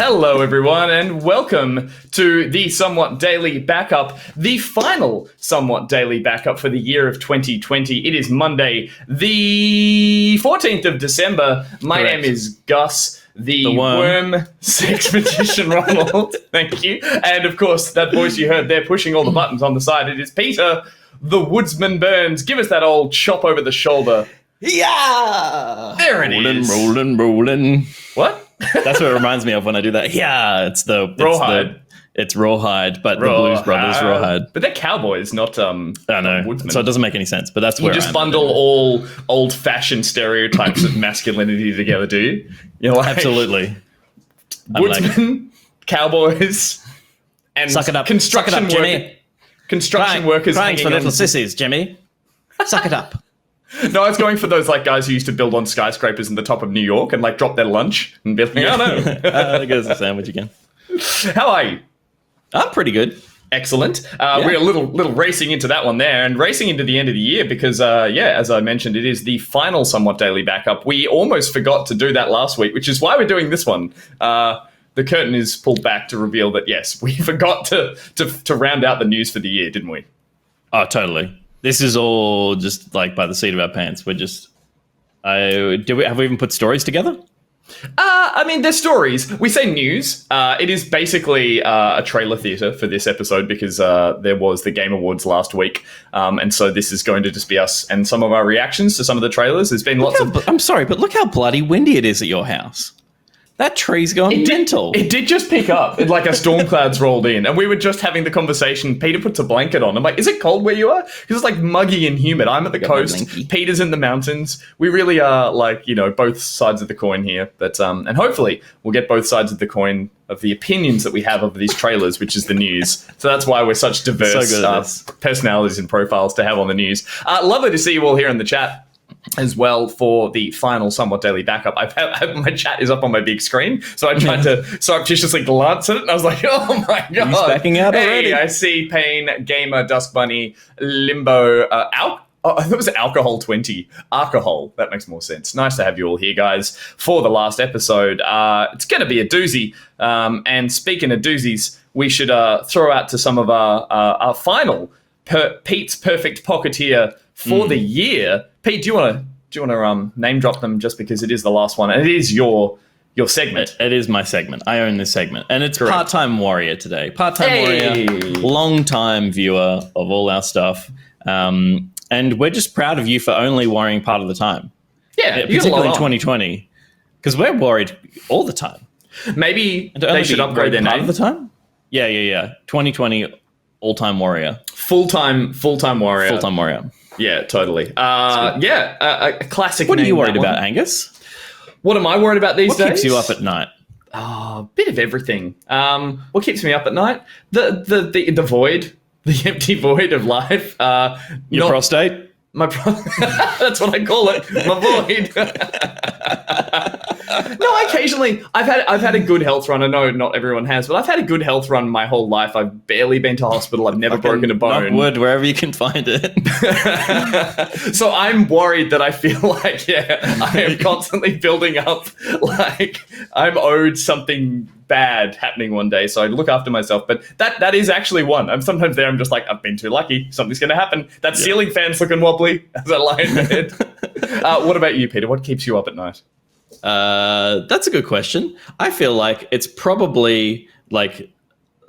Hello, everyone, and welcome to the Somewhat Daily Backup, the final Somewhat Daily Backup for the year of 2020. It is Monday, the 14th of December. My Correct. name is Gus, the worm sex magician Ronald. Thank you. And, of course, that voice you heard there pushing all the buttons on the side, it is Peter, the woodsman Burns. Give us that old chop over the shoulder. Yeah! There it is. Rolling. What? That's what it reminds me of when I do that. Yeah, it's Rawhide. It's Rawhide, but the Blues Brothers Rawhide. But they're cowboys, not I know. woodsmen. So it doesn't make any sense, but that's You where just I'm bundle all old-fashioned stereotypes of masculinity together, do you? You're like Absolutely. woodsmen, cowboys, and Suck it up. construction Suck it up, Jimmy. workers. Construction workers Crying hanging for on- little sissies, Jimmy. Suck it up. No, I was going for those like guys who used to build on skyscrapers in the top of New York and like drop their lunch and be like, oh no. I guess a sandwich again. How are you? I'm pretty good. Excellent. We're a little racing into that one there and racing into the end of the year because, as I mentioned, it is the final Somewhat Daily Backup. We almost forgot to do that last week, which is why we're doing this one. The curtain is pulled back to reveal that, yes, we forgot to round out the news for the year, didn't we? Oh, totally. This is all just like by the seat of our pants. We're just... have we even put stories together? I mean, there's stories. We say news. It is basically a trailer theater for this episode because there was the Game Awards last week. And so this is going to just be us and some of our reactions to some of the trailers. There's been lots of... I'm sorry, but look how bloody windy it is at your house. That tree's gone mental. It did just pick up. It, like a storm clouds rolled in. And we were just having the conversation. Peter puts a blanket on. I'm like, is it cold where you are? Because it's like muggy and humid. I'm at the coast. Peter's in the mountains. We really are like, both sides of the coin here. But and hopefully we'll get both sides of the coin of the opinions that we have of these trailers, which is the news. So that's why we're such diverse personalities and profiles to have on the news. Lovely to see you all here in the chat as well for the final Somewhat Daily Backup. My chat is up on my big screen, so I tried to surreptitiously glance at it, and I was like, oh my god. He's backing out already. I see Pain, Gamer, Dusk Bunny, Limbo, I thought it was Alcohol 20. Alcohol. That makes more sense. Nice to have you all here, guys, for the last episode. It's going to be a doozy. And speaking of doozies, we should throw out to some of our final Pete's Perfect Pocketeer for the year. Pete, do you want to name drop them just because it is the last one and it is your segment? It is my segment. I own this segment, and it's Correct. Part-Time Warrior today. Part-Time Warrior, long-time viewer of all our stuff, and we're just proud of you for only worrying part of the time. Yeah, particularly in 2020, because we're worried all the time. Maybe they should upgrade their part name. of the time. Yeah. 2020 all-time warrior, full-time warrior. Full-time warrior. Yeah, totally. A classic. What are name, you worried that one. about, Angus? What am I worried about these days? What keeps you up at night? A bit of everything. What keeps me up at night? The void, the empty void of life. Your prostate? That's what I call it. My void. No, occasionally I've had a good health run. I know not everyone has, but I've had a good health run my whole life. I've barely been to hospital. I've never broken a bone. Knock wood wherever you can find it. So I'm worried that I feel like, I am constantly building up, like I'm owed something bad happening one day. So I look after myself, but that is actually one. I'm sometimes there. I'm just like, I've been too lucky. Something's going to happen. That ceiling fan's looking wobbly as I lie in bed. What about you, Peter? What keeps you up at night? That's a good question. I feel like it's probably like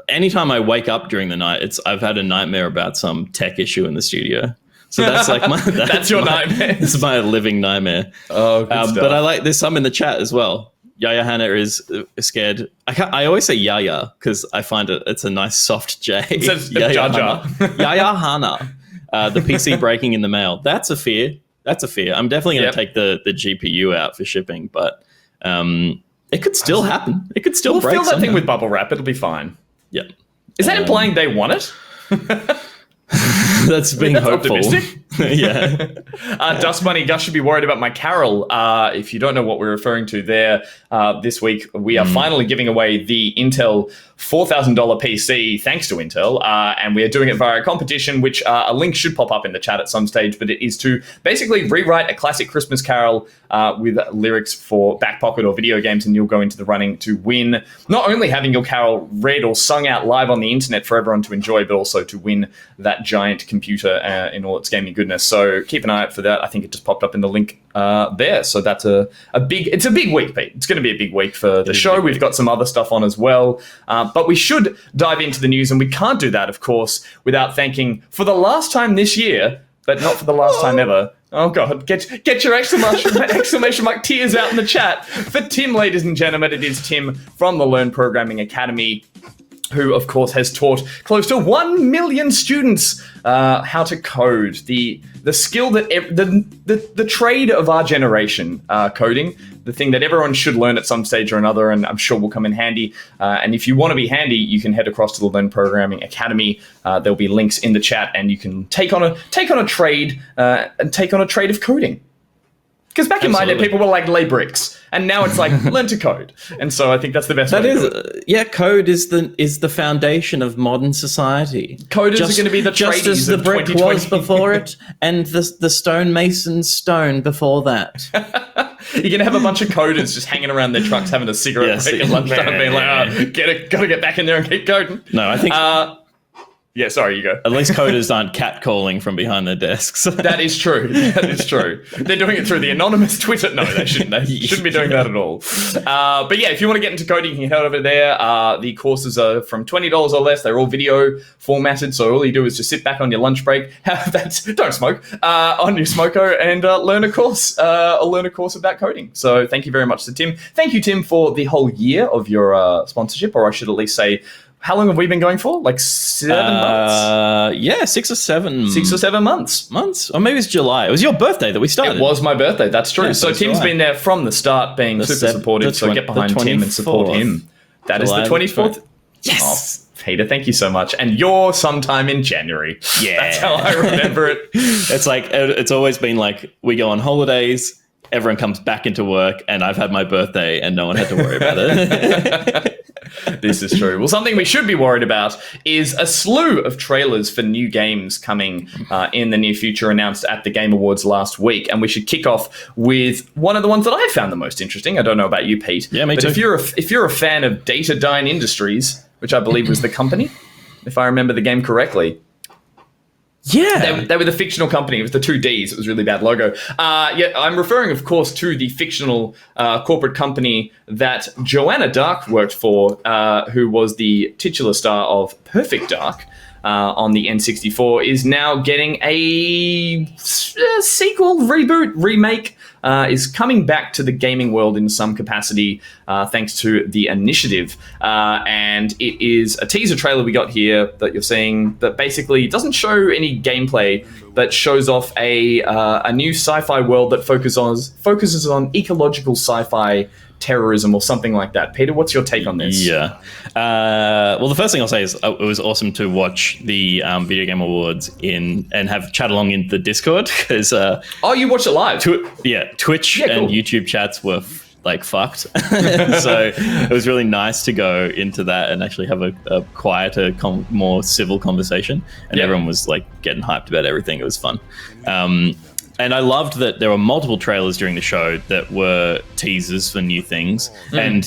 anytime I wake up during the night, I've had a nightmare about some tech issue in the studio. So that's like that's your nightmare. This is my living nightmare. Oh, good stuff. But there's some in the chat as well. Yaya Hannah is scared. I always say Yaya because I find it's a nice soft J. It says Yaya Jaja. Hannah. Yaya Hannah. The PC breaking in the mail. That's a fear. I'm definitely going to take the GPU out for shipping, but it could still happen. It could still break. Fill that somehow. thing with bubble wrap. It'll be fine. Yeah. Is that implying they want it? That's being hopeful. Optimistic. Yeah. Dust Bunny, Gus should be worried about my Carol. If you don't know what we're referring to there, this week we are finally giving away the Intel $4,000 PC thanks to Intel, and we are doing it via a competition, which a link should pop up in the chat at some stage, but it is to basically rewrite a classic Christmas carol with lyrics for back pocket or video games, and you'll go into the running to win not only having your carol read or sung out live on the internet for everyone to enjoy, but also to win that giant computer in all its gaming goodness. So keep an eye out for that. I think it just popped up in the link there. So that's a big week, Pete. It's going to be a big week for the show. We've got some other stuff on as well. But we should dive into the news, and we can't do that, of course, without thanking, for the last time this year, but not for the last time ever. Oh, God, get your exclamation mark tears out in the chat. For Tim, ladies and gentlemen, it is Tim from the Learn Programming Academy, who, of course, has taught close to 1 million students how to code. The skill that the trade of our generation, coding, the thing that everyone should learn at some stage or another, and I'm sure will come in handy. And if you want to be handy, you can head across to the Learn Programming Academy. There'll be links in the chat, and you can take on a trade of coding. Because back in my day, people were like, lay bricks. And now it's like, learn to code. And so I think that's the best way to do it. Code is the foundation of modern society. Coders are going to be the just as the brick was before it, and the stonemason's stone before that. You're going to have a bunch of coders just hanging around their trucks having a cigarette break at lunchtime being like, gotta get back in there and keep coding. No, I think... yeah, sorry, you go. At least coders aren't catcalling from behind their desks. That is true. That is true. They're doing it through the anonymous Twitter. No, they shouldn't. They shouldn't be doing that at all. But yeah, if you want to get into coding, you can head over there. The courses are from $20 or less. They're all video formatted, so all you do is just sit back on your lunch break, don't smoke, on your smoko, and learn a course about coding. So thank you very much to Tim. Thank you, Tim, for the whole year of your sponsorship, or I should at least say, how long have we been going for? Like 7 months? Yeah, 6 or 7. 6 or 7 months. Or maybe it's July. It was your birthday that we started. It was my birthday, that's true. Yeah, so Tim's been there from the start, being super supportive, so get behind Tim and support him. That is the 24th. Yes! Oh, Peter, thank you so much. And you're sometime in January. Yeah. That's how I remember it. It's like, it's always been like, we go on holidays, everyone comes back into work, and I've had my birthday and no one had to worry about it. This is true. Well, something we should be worried about is a slew of trailers for new games coming in the near future, announced at the Game Awards last week. And we should kick off with one of the ones that I found the most interesting. I don't know about you, Pete. Yeah, me too. But if you're a fan of Datadyne Industries, which I believe was the company, if I remember the game correctly. Yeah. They were the fictional company with the 2 Ds. It was a really bad logo. Yeah, I'm referring, of course, to the fictional corporate company that Joanna Dark worked for, who was the titular star of Perfect Dark on the N64, is now getting a sequel, reboot, remake, is coming back to the gaming world in some capacity, thanks to the initiative. And it is a teaser trailer we got here that you're seeing that basically doesn't show any gameplay, but shows off a new sci-fi world that focuses on ecological sci-fi terrorism or something like that. Peter, what's your take on this? Yeah. Well, the first thing I'll say is it was awesome to watch the Video Game Awards and have chat along in the Discord because... oh, you watched it live? Twitch and YouTube chats were fucked. So it was really nice to go into that and actually have a quieter, more civil conversation. And everyone was getting hyped about everything. It was fun. And I loved that there were multiple trailers during the show that were teasers for new things. And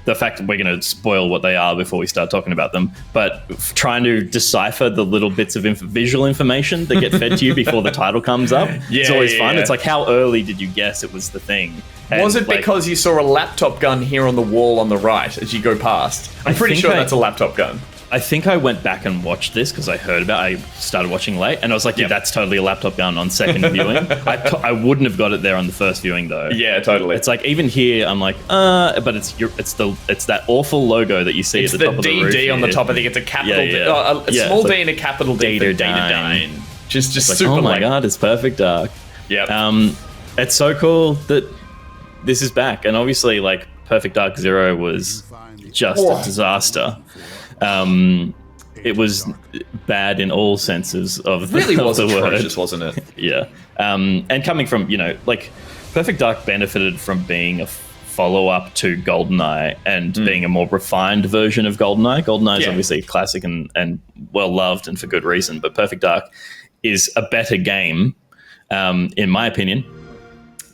the fact that we're going to spoil what they are before we start talking about them, but trying to decipher the little bits of visual information that get fed to you before the title comes up. It's always fun. It's like, how early did you guess it was the thing? And was it because you saw a laptop gun here on the wall on the right as you go past? I'm pretty sure that's a laptop gun. I think I went back and watched this because I heard about it. I started watching late and I was like, that's totally a laptop gun on second viewing. I wouldn't have got it there on the first viewing though. Yeah, totally. It's like, even here, I'm like, but it's that awful logo that you see at the top of the roof. It's the DD on the top. I think it's a capital D. A small D and a capital D for Datadyne. Just super oh my God, it's Perfect Dark. Yeah. It's so cool that this is back. And obviously Perfect Dark Zero was just a disaster. It was bad in all senses of the, really was of the atrocious, word. wasn't it? Yeah. And coming from, Perfect Dark benefited from being a follow-up to GoldenEye and being a more refined version of GoldenEye. GoldenEye is obviously a classic and well-loved, and for good reason, but Perfect Dark is a better game, in my opinion.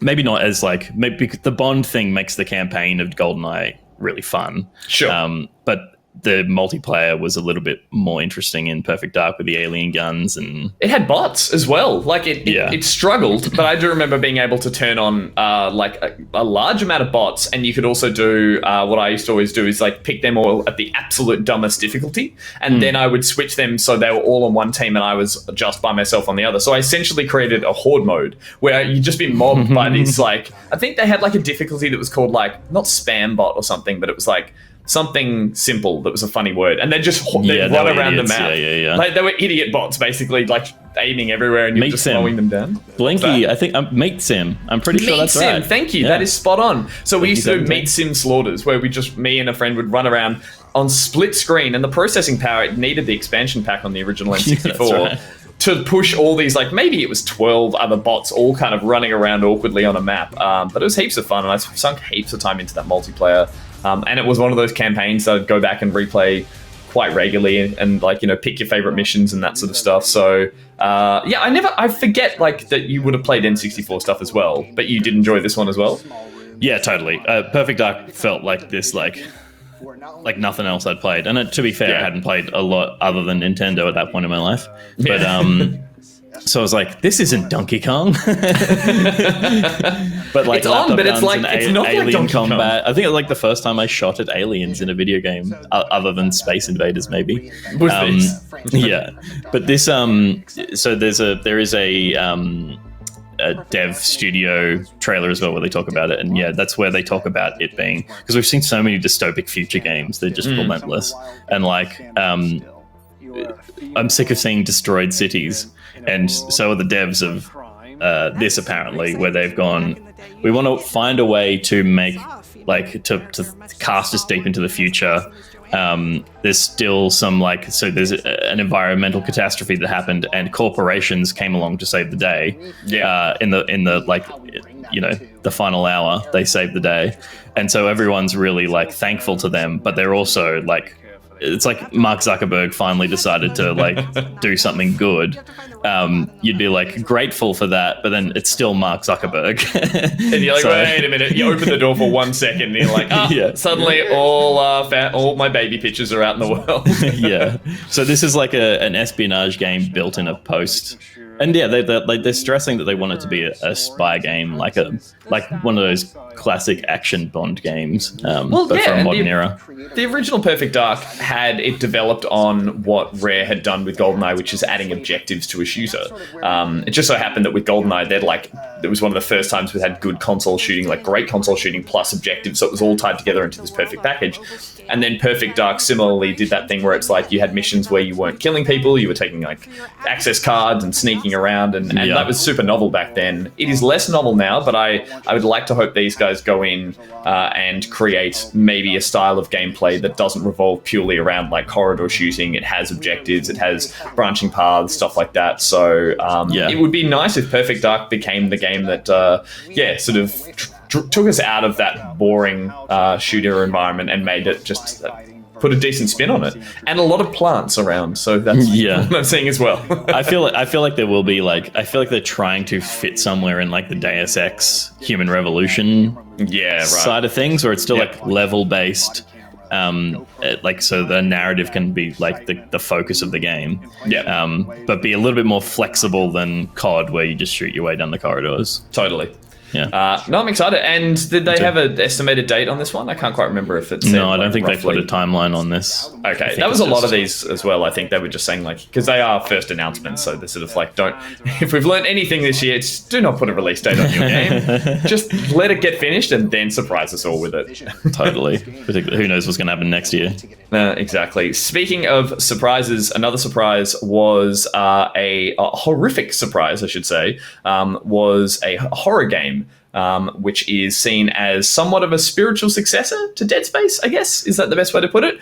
Maybe not as maybe the Bond thing makes the campaign of GoldenEye really fun. Sure. But the multiplayer was a little bit more interesting in Perfect Dark with the alien guns, and it had bots as well. It struggled, but I do remember being able to turn on a large amount of bots, and you could also do what I used to always do is pick them all at the absolute dumbest difficulty, and then I would switch them so they were all on one team and I was just by myself on the other. So I essentially created a horde mode where you'd just be mobbed by these I think they had a difficulty that was called not spam bot or something, but it was something simple that was a funny word, and they'd run around the map. They were idiot bots, basically, aiming everywhere, and you're just slowing them down. Blinky, I think Meat Sim. I'm pretty sure that's right. Thank you. Yeah. That is spot on. So we used to do Meat Sim slaughters, where me and a friend would run around on split screen, and the processing power, it needed the expansion pack on the original N64. To push all these, maybe it was 12 other bots all kind of running around awkwardly on a map. But it was heaps of fun, and I sunk heaps of time into that multiplayer. And it was one of those campaigns that I'd go back and replay quite regularly and pick your favorite missions and that sort of stuff. So, I forget that you would have played N64 stuff as well, but you did enjoy this one as well? Yeah, totally. Perfect Dark felt like this, like nothing else I'd played. And to be fair, I hadn't played a lot other than Nintendo at that point in my life. But, so I was like, this isn't Donkey Kong. But it's on, but it's it's not alien Donkey combat. Kong. I think it was the first time I shot at aliens in a video game, other than Space Invaders, maybe. Yeah, but this so there is a dev studio trailer as well where they talk about it, and that's where they talk about it being, because we've seen so many dystopic future games, they're just relentless, and I'm sick of seeing destroyed cities, and so are the devs of this, apparently, where they've gone, we want to find a way to make to cast us deep into the future. There's still some so there's an environmental catastrophe that happened, and corporations came along to save the day. In the final hour, they saved the day, and so everyone's really thankful to them, but they're also it's like Mark Zuckerberg finally decided to do something good. You'd be grateful for that, but then it's still Mark Zuckerberg. And you're wait a minute. You open the door for 1 second, and you're suddenly all my baby pictures are out in the world. Yeah. So this is an espionage game built in a post. And they're stressing that they want it to be a spy game, like one of those classic action Bond games, but from a modern era. The original Perfect Dark had it developed on what Rare had done with GoldenEye, which is adding objectives to a shooter. It just so happened that with GoldenEye, it was one of the first times we had good console shooting, great console shooting plus objectives, so it was all tied together into this perfect package. And then Perfect Dark similarly did that thing where it's you had missions where you weren't killing people, you were taking access cards and sneaking around, and that was super novel back then. It is less novel now, but I would like to hope these guys go in and create maybe a style of gameplay that doesn't revolve purely around corridor shooting. It has objectives, it has branching paths, stuff like that. So it would be nice if Perfect Dark became the game that sort of took us out of that boring shooter environment and made it just put a decent spin on it, and a lot of plants around. So that's what I'm seeing as well. I feel like there will be I feel like they're trying to fit somewhere in the Deus Ex Human Revolution side of things, where it's still level based. So the narrative can be the focus of the game, but be a little bit more flexible than COD, where you just shoot your way down the corridors. Totally. Yeah. No, I'm excited. And did they have an estimated date on this one? I can't quite remember if it's. No, I don't think roughly. They put a timeline on this. Okay, that was a lot of these as well. I think they were just saying because they are first announcements, so they're sort of don't. If we've learned anything this year, it's do not put a release date on your game. Just let it get finished and then surprise us all with it. Totally. Particularly, who knows what's going to happen next year? Exactly. Speaking of surprises, another surprise was a horrific surprise, I should say, was a horror game. Which is seen as somewhat of a spiritual successor to Dead Space, I guess. Is that the best way to put it?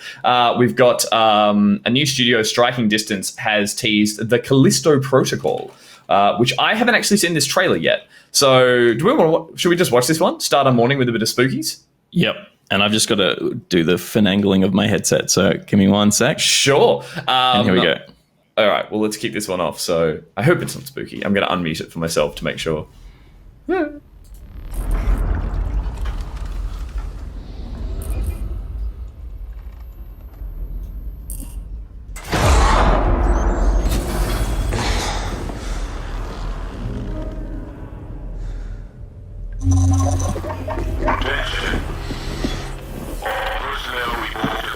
We've got a new studio, Striking Distance, has teased the Callisto Protocol, which I haven't actually seen this trailer yet. So should we just watch this one? Start our morning with a bit of spookies? Yep. And I've just got to do the finagling of my headset. So give me 1 sec. Sure. And here we go. All right. Well, let's kick this one off. So I hope it's not spooky. I'm going to unmute it for myself to make sure.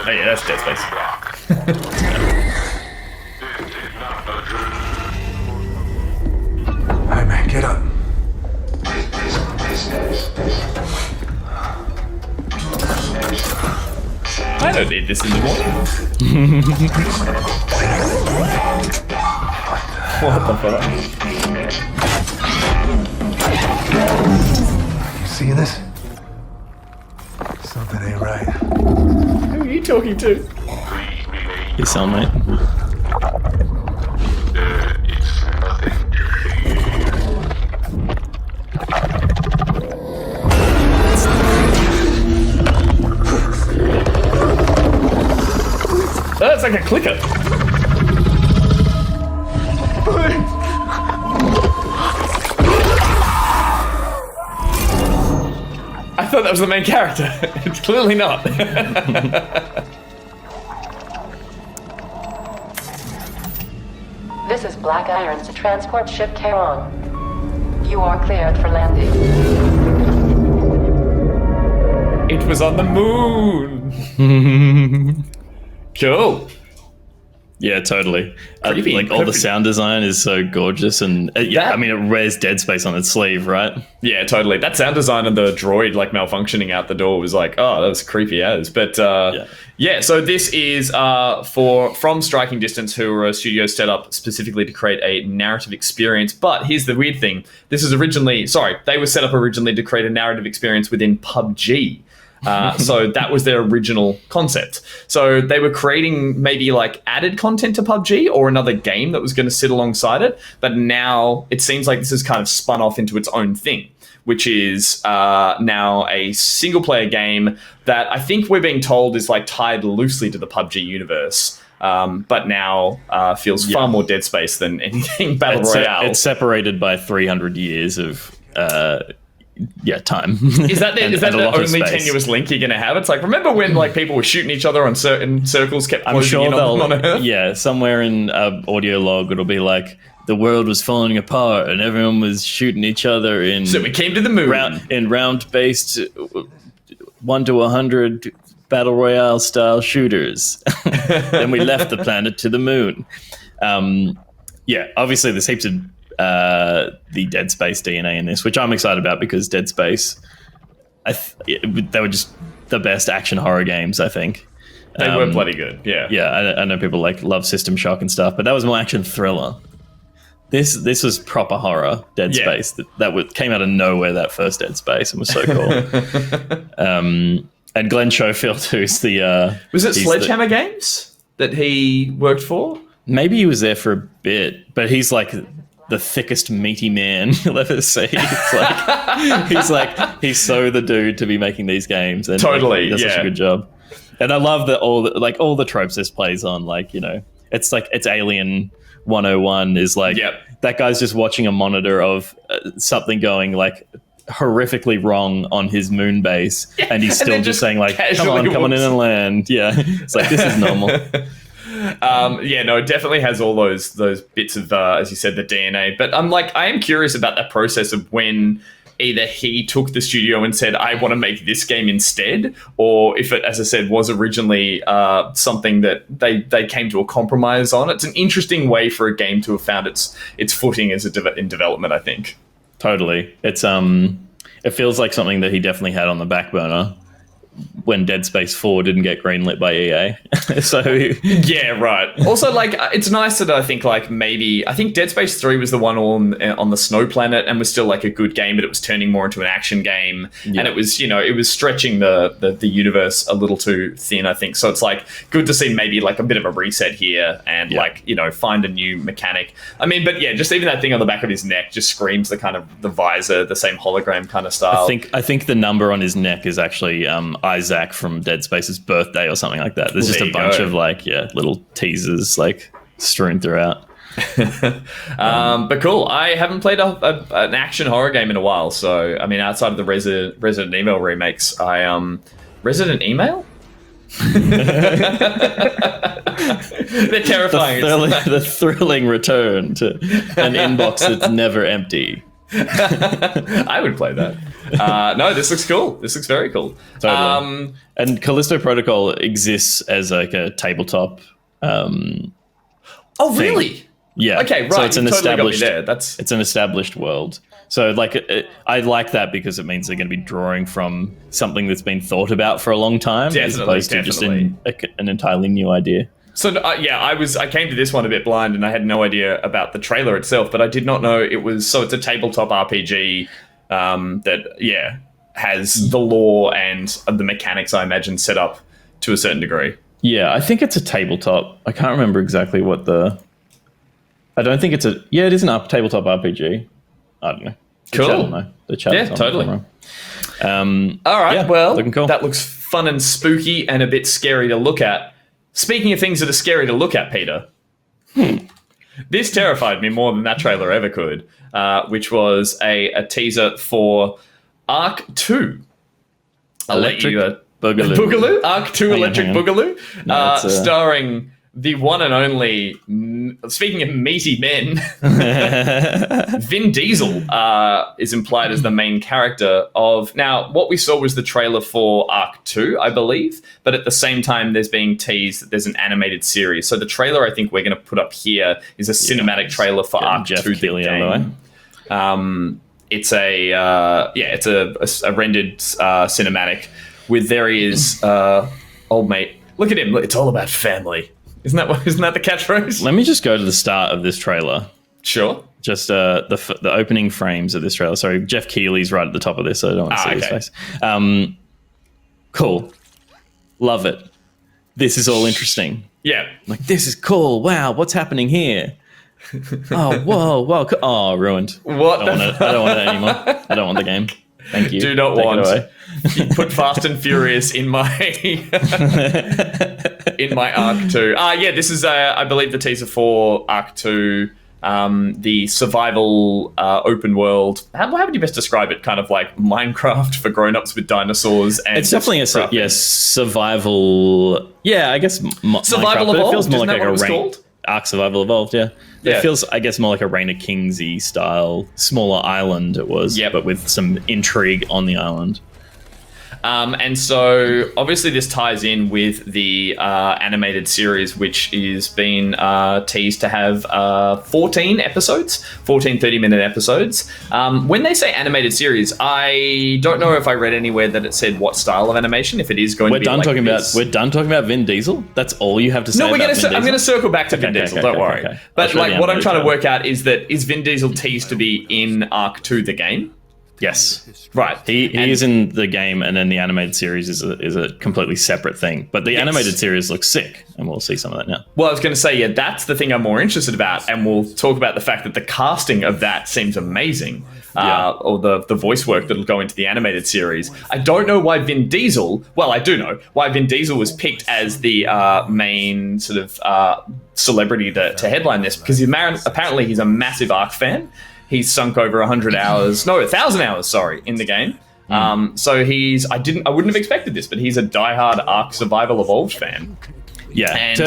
Oh yeah, that's Dead Space. Hey man, get up. I don't need this in the morning. What the fuck? You see this? Something ain't right. Who are you talking to? Your cellmate. Oh, it's like a clicker. I thought that was the main character. It's clearly not. This is Black Iron to transport ship Charon. You are cleared for landing. It was on the moon. Cool. Yeah, totally. Creepy, like all the sound design is so gorgeous, and That- I mean, it wears Dead Space on its sleeve, right? Yeah, totally. That sound design and the droid like malfunctioning out the door was like, oh, that was creepy as. But yeah, so this is from Striking Distance, who are a studio set up specifically to create a narrative experience. But here's the weird thing: they were set up originally to create a narrative experience within PUBG. So that was their original concept. So they were creating maybe like added content to PUBG or another game that was going to sit alongside it. But now it seems like this has kind of spun off into its own thing, which is now a single player game that I think we're being told is like tied loosely to the PUBG universe. But now feels far more Dead Space than anything Battle Royale. It's separated by 300 years of time. Is that the only tenuous link you're going to have? It's like, remember when like people were shooting each other on certain circles, kept closing in on Earth? Yeah, somewhere in audio log it'll be like the world was falling apart and everyone was shooting each other in. So we came to the moon round-based 1 to 100 battle royale style shooters. Then we left the planet to the moon. Obviously there's heaps of the Dead Space DNA in this, which I'm excited about because Dead Space, they were just the best action horror games, I think. They were bloody good, yeah. Yeah, I know people like love System Shock and stuff, but that was more action thriller. This was proper horror, Dead Space. That came out of nowhere, that first Dead Space, and was so cool. And Glenn Schofield, who's the... was it Sledgehammer Games that he worked for? Maybe he was there for a bit, but he's like the thickest meaty man you'll ever see. It's like he's so the dude to be making these games, and totally he does such a good job. And I love that all the tropes this plays on, like, you know, it's Alien 101 is like that guy's just watching a monitor of something going like horrifically wrong on his moon base, and he's still just saying like, come on in and land. Yeah, it's like, this is normal. It definitely has all those bits of, as you said, the DNA. But I am curious about that process of when either he took the studio and said, I want to make this game instead, or if it, as I said, was originally something that they came to a compromise on. It's an interesting way for a game to have found its footing as in development, I think. Totally. It's it feels like something that he definitely had on the back burner when Dead Space 4 didn't get greenlit by EA. So yeah, right. Also, like, it's nice that I think I think Dead Space 3 was the one on the snow planet and was still like a good game, but it was turning more into an action game, and it was, it was stretching the universe a little too thin, I think. So it's like good to see maybe like a bit of a reset here and find a new mechanic. I mean, but yeah, just even that thing on the back of his neck just screams the kind of the visor, the same hologram kind of style. I think the number on his neck is actually Isaac from Dead Space's birthday or something like that. There's just a bunch of little teasers like strewn throughout. But cool. I haven't played an action horror game in a while, so I mean, outside of the Resident Evil remakes, Resident Email? They're terrifying. The thrilling return to an inbox that's never empty. I would play that. No, this looks cool. This looks very cool. Totally. And Callisto Protocol exists as like a tabletop. Oh, really? Thing. Yeah. Okay, right. So it's an established. There. It's an established world. So I like that because it means they're going to be drawing from something that's been thought about for a long time, as opposed to just an entirely new idea. So I came to this one a bit blind, and I had no idea about the trailer itself, but I did not know it was. So it's a tabletop RPG that has the lore and the mechanics, I imagine, set up to a certain degree. Yeah, I think it's a tabletop. I can't remember exactly what I don't think it's a. Yeah, it is a tabletop RPG. I don't know. Cool. The chat. Yeah, totally. All right. Well, looking cool. That looks fun and spooky and a bit scary to look at. Speaking of things that are scary to look at, Peter, this terrified me more than that trailer ever could, which was a teaser for Ark II. Electric Boogaloo. Ark II Electric Boogaloo, starring the one and only, speaking of meaty men, Vin Diesel is implied as the main character of... Now, what we saw was the trailer for Ark II, I believe, but at the same time, there's being teased that there's an animated series. So the trailer I think we're going to put up here is a cinematic trailer for Ark II, the game. It's a rendered cinematic with various... old mate, look at him. It's all about family. Isn't that the catchphrase? Let me just go to the start of this trailer. Sure. Just the opening frames of this trailer. Sorry, Jeff Keighley's right at the top of this, so I don't want to see his face. Cool. Love it. This is all interesting. Yeah. Like, this is cool. Wow, what's happening here? Oh, whoa. Oh, ruined. What? I don't want it anymore. I don't want the game. Thank you. Do not want. You put Fast and Furious in my in my Ark II. This is I believe the teaser for Ark II, the survival open world. How would you best describe it? Kind of like Minecraft for grown-ups with dinosaurs. And it's definitely survival. Yeah, I guess survival Minecraft, evolved. But it feels more Isn't like that what it was called? Ark Survival Evolved. Yeah. It feels, I guess, more like a Reign of Kings-y style, smaller island it was, but with some intrigue on the island. And so, obviously, this ties in with the animated series, which is being teased to have 14 episodes, 14 30-minute episodes. When they say animated series, I don't know if I read anywhere that it said what style of animation, if it is going to be like this. We're done talking about Vin Diesel? That's all you have to say about Vin Diesel? I'm going to circle back to Vin Diesel, don't worry. Okay. But what I'm trying to work out is Vin Diesel teased to be in Ark II, the game? Yes. Right. He is in the game, and then the animated series is a completely separate thing. But the animated series looks sick, and we'll see some of that now. Well, I was going to say, that's the thing I'm more interested about, and we'll talk about the fact that the casting of that seems amazing, or the voice work that'll go into the animated series. I don't know why Vin Diesel... Well, I do know why Vin Diesel was picked as the main sort of celebrity to headline this, because apparently he's a massive Ark fan. He's sunk over 1,000 hours, in the game. So I wouldn't have expected this, but he's a diehard Ark Survival Evolved fan. Yeah, and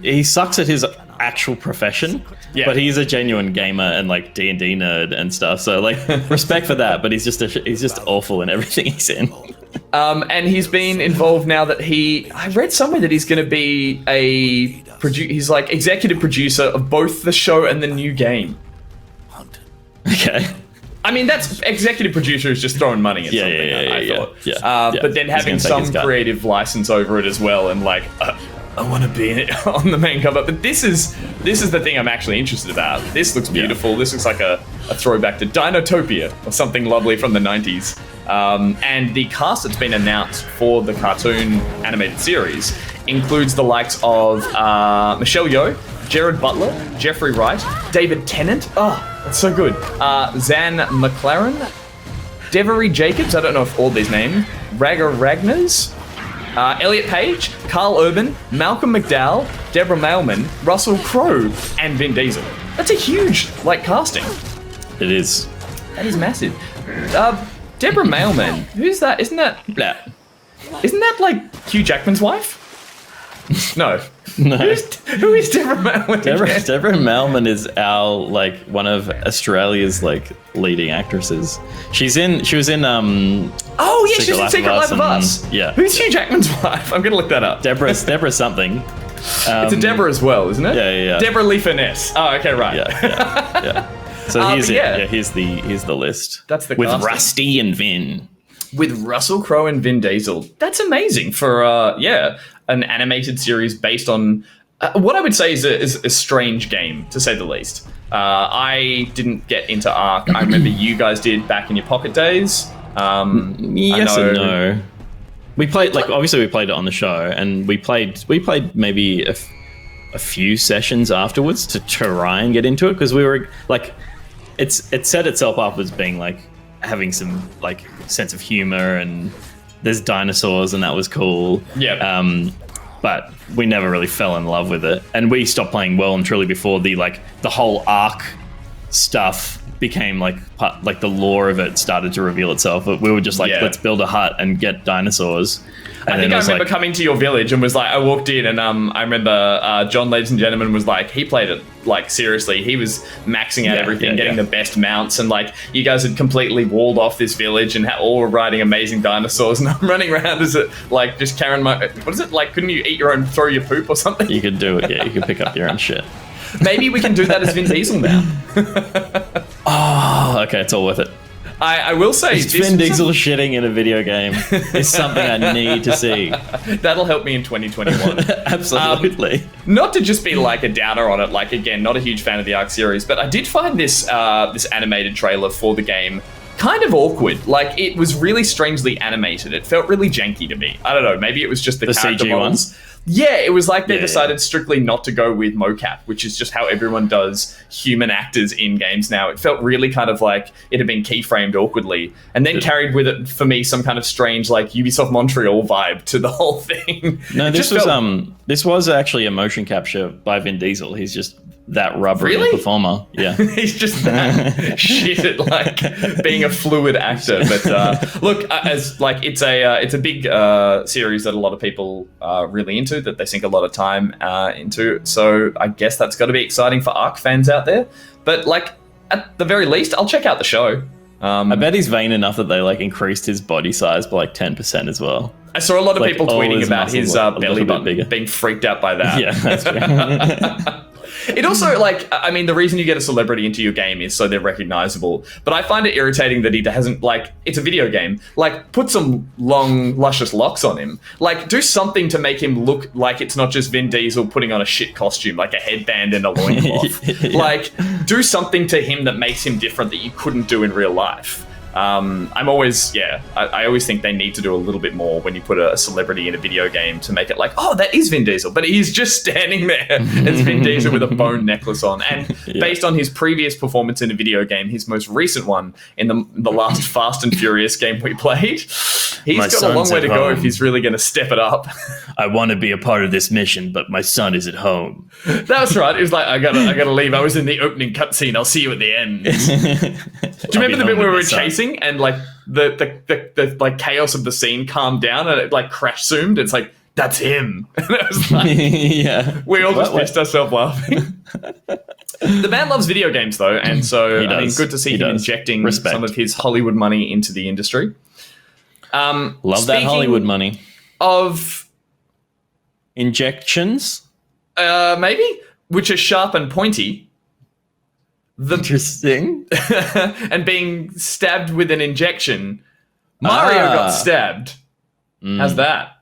he sucks at his actual profession, but he's a genuine gamer and like D&D nerd and stuff. So like, respect for that. But he's just awful in everything he's in. And he's been involved now that I read somewhere that he's going to be he's like executive producer of both the show and the new game. Okay. I mean, that's executive producer is just throwing money at something. I thought. But then having some creative license over it as well, and like, I want to be in it on the main cover. But this is the thing I'm actually interested about. This looks beautiful. This looks like a throwback to Dinotopia or something lovely from the 90s. And the cast that's been announced for the cartoon animated series includes the likes of Michelle Yeoh, Jared Butler, Jeffrey Wright, David Tennant. Oh, that's so good. Zan McLaren, Devery Jacobs. I don't know if all these names. Ragnar Ragnars, Elliot Page, Carl Urban, Malcolm McDowell, Deborah Mailman, Russell Crowe, and Vin Diesel. That's a huge casting. It is. That is massive. Deborah Mailman. Who's that? Isn't that like Hugh Jackman's wife? No. Who is Deborah Mailman? Deborah Mailman is our one of Australia's leading actresses. She was in she's in Secret Life of Us. Yeah. Who's Hugh Jackman's wife? I'm gonna look that up. Deborah something. It's a Deborah as well, isn't it? Yeah. Deborah Lee Finesse. Oh, okay, right. Yeah. So here's the list. That's the with casting. Rusty and Vin. With Russell Crowe and Vin Diesel. That's amazing for an animated series based on what I would say is a strange game, to say the least. I didn't get into Ark. I remember you guys did back in your Pocket days. Yes and no. We played obviously we played it on the show, and we played maybe a few sessions afterwards to try and get into it, because we were it set itself up as being having some sense of humor, and there's dinosaurs, and that was cool. Yeah. But we never really fell in love with it, and we stopped playing well and truly before the whole Ark stuff became the lore of it started to reveal itself. But we were just let's build a hut and get dinosaurs. And I think I remember coming to your village and was I walked in, and I remember John, ladies and gentlemen, was he played it seriously. He was maxing out everything, getting the best mounts, and you guys had completely walled off this village and all were riding amazing dinosaurs, and I'm running around as it just carrying my, what is it, couldn't you eat your own, throw your poop or something? You could do it, you could pick up your own shit. Maybe we can do that as Vin Diesel now. Oh, okay, it's all worth it. I will say, Vin Diesel shitting in a video game is something I need to see. That'll help me in 2021. Absolutely. Not to just be a downer on it. Again, not a huge fan of the Ark series, but I did find this animated trailer for the game kind of awkward. It was really strangely animated. It felt really janky to me. I don't know. Maybe it was just the character CG models. ones? Yeah, it was they decided strictly not to go with mocap, which is just how everyone does human actors in games now. It felt really kind of it had been keyframed awkwardly, and then carried with it, for me, some kind of strange Ubisoft Montreal vibe to the whole thing. No, this was actually a motion capture by Vin Diesel. He's just that rubbery performer. Yeah. He's just that shit at being a fluid actor. But look, as it's a big series that a lot of people are really into, that they sink a lot of time into. So I guess that's got to be exciting for Ark fans out there. But at the very least, I'll check out the show. I bet he's vain enough that they increased his body size by 10% as well. I saw a lot of people tweeting about his belly button, being freaked out by that. Yeah, that's true. It also, the reason you get a celebrity into your game is so they're recognizable. But I find it irritating that he hasn't, it's a video game. Put some long, luscious locks on him. Do something to make him look like it's not just Vin Diesel putting on a shit costume, like a headband and a loincloth. Do something to him that makes him different that you couldn't do in real life. I always think they need to do a little bit more when you put a celebrity in a video game to make it that is Vin Diesel, but he's just standing there as Vin Diesel with a bone necklace on. And based on his previous performance in a video game, his most recent one in the last Fast and Furious game we played, he's got a long way to go if he's really going to step it up. I want to be a part of this mission, but my son is at home. That's right. It was I gotta leave. I was in the opening cutscene. I'll see you at the end. Do you remember the bit where we were chasing and the chaos of the scene calmed down and it crash zoomed? It's that's him. And it was yeah. We all just pissed ourselves laughing. The man loves video games though, and so good to see him injecting some of his Hollywood money into the industry. Love that Hollywood money. Of injections? Maybe, which are sharp and pointy. Interesting. and being stabbed with an injection. Mario got stabbed. How's that?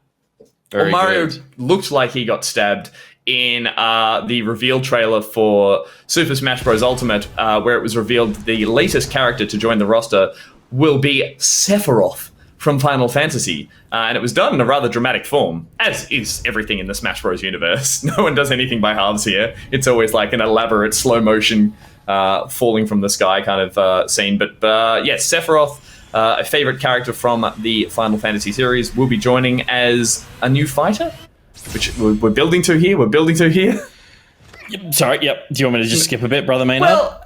Very Mario good. looked like he got stabbed in the reveal trailer for Super Smash Bros. Ultimate, where it was revealed the latest character to join the roster will be Sephiroth from Final Fantasy. And it was done in a rather dramatic form, as is everything in the Smash Bros. Universe. No one does anything by halves here. It's always like an elaborate slow motion falling from the sky kind of scene. But yes, Sephiroth, a favorite character from the Final Fantasy series, will be joining as a new fighter, which we're building to here. Sorry, yep. Do you want me to just skip a bit, Brother Maynard? Well,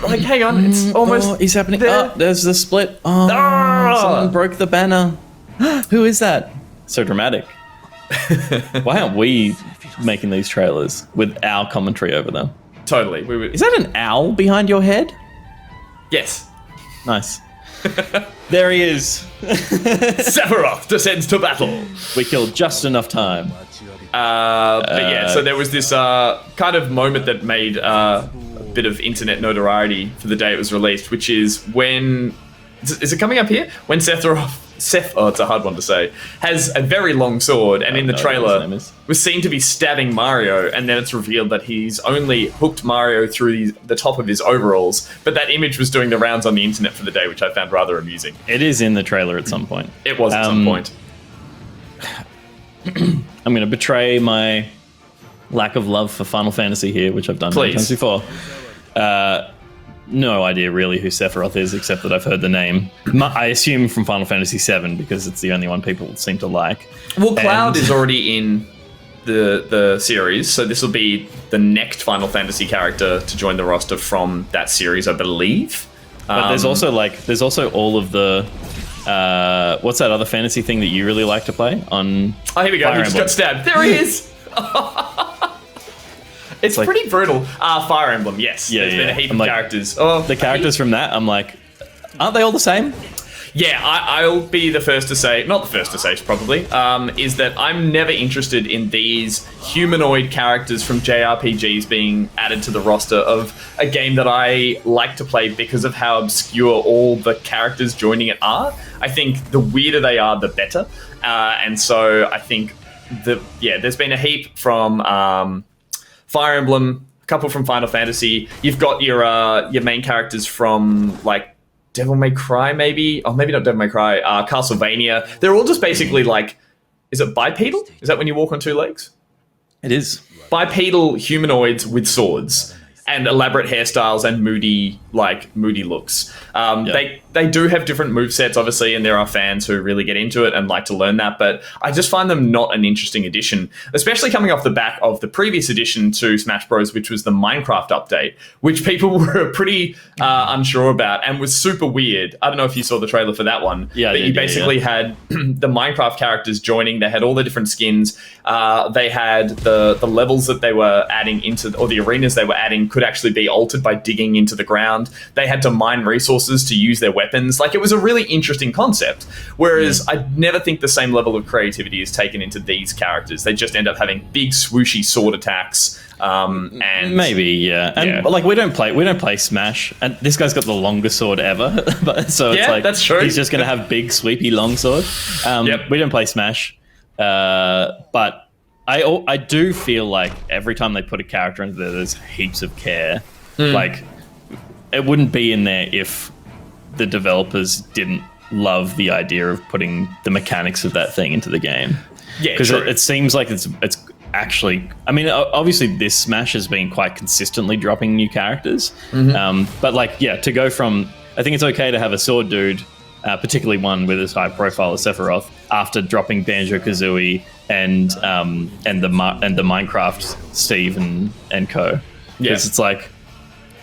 like, hang on, it's almost... Oh, he's happening. there. Oh, there's the split. Oh, someone broke the banner. Who is that? So dramatic. Why aren't we making these trailers with our commentary over them? Totally. Is that an owl behind your head? Yes. Nice. There he is. Sephiroth descends to battle. We killed just enough time. But yeah, so there was this kind of moment that made a bit of internet notoriety for the day it was released, which is when... Is it coming up here? When Sephiroth, it's a hard one to say, has a very long sword, and in the trailer was seen to be stabbing Mario, and then it's revealed that he's only hooked Mario through the top of his overalls, but that image was doing the rounds on the internet for the day, which I found rather amusing. It is in the trailer at some point. It was at some point. I'm going to betray my lack of love for Final Fantasy here, which I've done many times before. No idea really who Sephiroth is, except that I've heard the name. I assume from Final Fantasy VII, because it's the only one people seem to like. Well, Cloud is already in the series, so this will be the next Final Fantasy character to join the roster from that series, I believe. But there's also all of the what's that other fantasy thing that you really like to play on? Oh, here we go. Fire He just Emblem. got stabbed. There he is. It's like, pretty brutal. Fire Emblem, yes. Yeah, There's been a heap of like, characters. Oh, the characters from that, I'm like, aren't they all the same? Yeah, I'll be the first to say, not the first to say probably, is that I'm never interested in these humanoid characters from JRPGs being added to the roster of a game that I like to play because of how obscure all the characters joining it are. I think the weirder they are, the better. And so I think there's been a heap from Fire Emblem, a couple from Final Fantasy. You've got your main characters from like Devil May Cry, maybe? Oh, maybe not Devil May Cry. Castlevania. They're all just basically like, is it bipedal? Is that when you walk on two legs? It is. Bipedal humanoids with swords and elaborate hairstyles and moody looks. They do have different movesets, obviously, and there are fans who really get into it and like to learn that, but I just find them not an interesting addition, especially coming off the back of the previous addition to Smash Bros., which was the Minecraft update, which people were pretty unsure about and was super weird. I don't know if you saw the trailer for that one, but you basically had the Minecraft characters joining. They had all the different skins. They had the levels that they were adding into, or the arenas they were adding could actually be altered by digging into the ground. They had to mine resources to use their weapons. Like, it was a really interesting concept. Whereas I never think the same level of creativity is taken into these characters. They just end up having big swooshy sword attacks. And maybe, yeah. And like we don't play Smash, and this guy's got the longest sword ever. So it's like that's true. He's just gonna have big sweepy long sword. We don't play Smash, but I do feel like every time they put a character into there, there's heaps of care. Like, it wouldn't be in there if the developers didn't love the idea of putting the mechanics of that thing into the game. Yeah, because it seems like it's actually, I mean, obviously this Smash has been quite consistently dropping new characters, but like, yeah, to go from, I think it's okay to have a sword dude, particularly one with as high profile as Sephiroth, after dropping Banjo-Kazooie and the Minecraft Steve and co. Because it's like,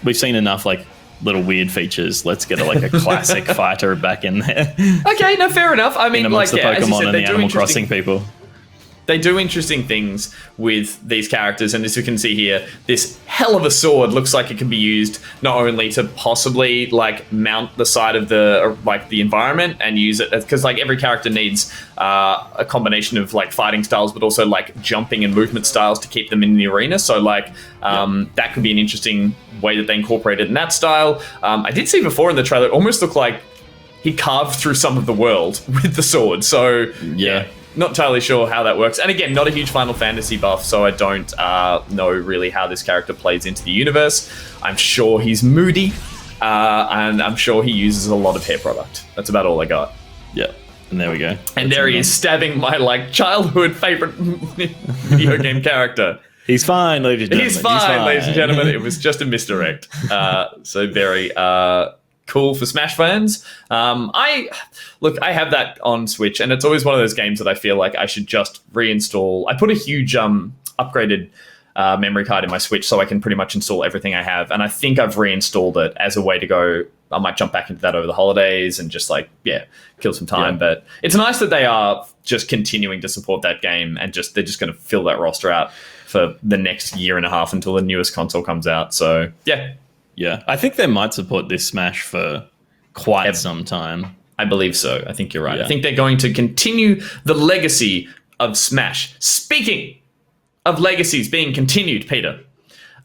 we've seen enough like little weird features. Let's get a classic fighter back in there. Okay, no, fair enough. I mean, amongst the Pokemon as you said, and the Animal Crossing people. They do interesting things with these characters, and as you can see here, this hell of a sword looks like it can be used not only to possibly like mount the side of the environment and use it, because like every character needs a combination of like fighting styles, but also like jumping and movement styles to keep them in the arena. So like that could be an interesting way that they incorporate it in that style. I did see before in the trailer, it almost looked like he carved through some of the world with the sword. So yeah. Not entirely sure how that works. And again, not a huge Final Fantasy buff, so I don't know really how this character plays into the universe. I'm sure he's moody, and I'm sure he uses a lot of hair product. That's about all I got. Yeah, and there we go. And there he is, stabbing my like childhood favorite video game character. He's fine, ladies and gentlemen. He's fine, ladies and gentlemen. It was just a misdirect. So very... cool for Smash fans. I have that on Switch, and it's always one of those games that I feel like I should just reinstall. I put a huge upgraded memory card in my Switch so I can pretty much install everything I have, and I think I've reinstalled it as a way to go. I might jump back into that over the holidays and just kill some time. Yeah. But it's nice that they are just continuing to support that game, and they're just going to fill that roster out for the next year and a half until the newest console comes out. So yeah, I think they might support this Smash for quite some time. I believe so. I think you're right. Yeah. I think they're going to continue the legacy of Smash. Speaking of legacies being continued, Peter.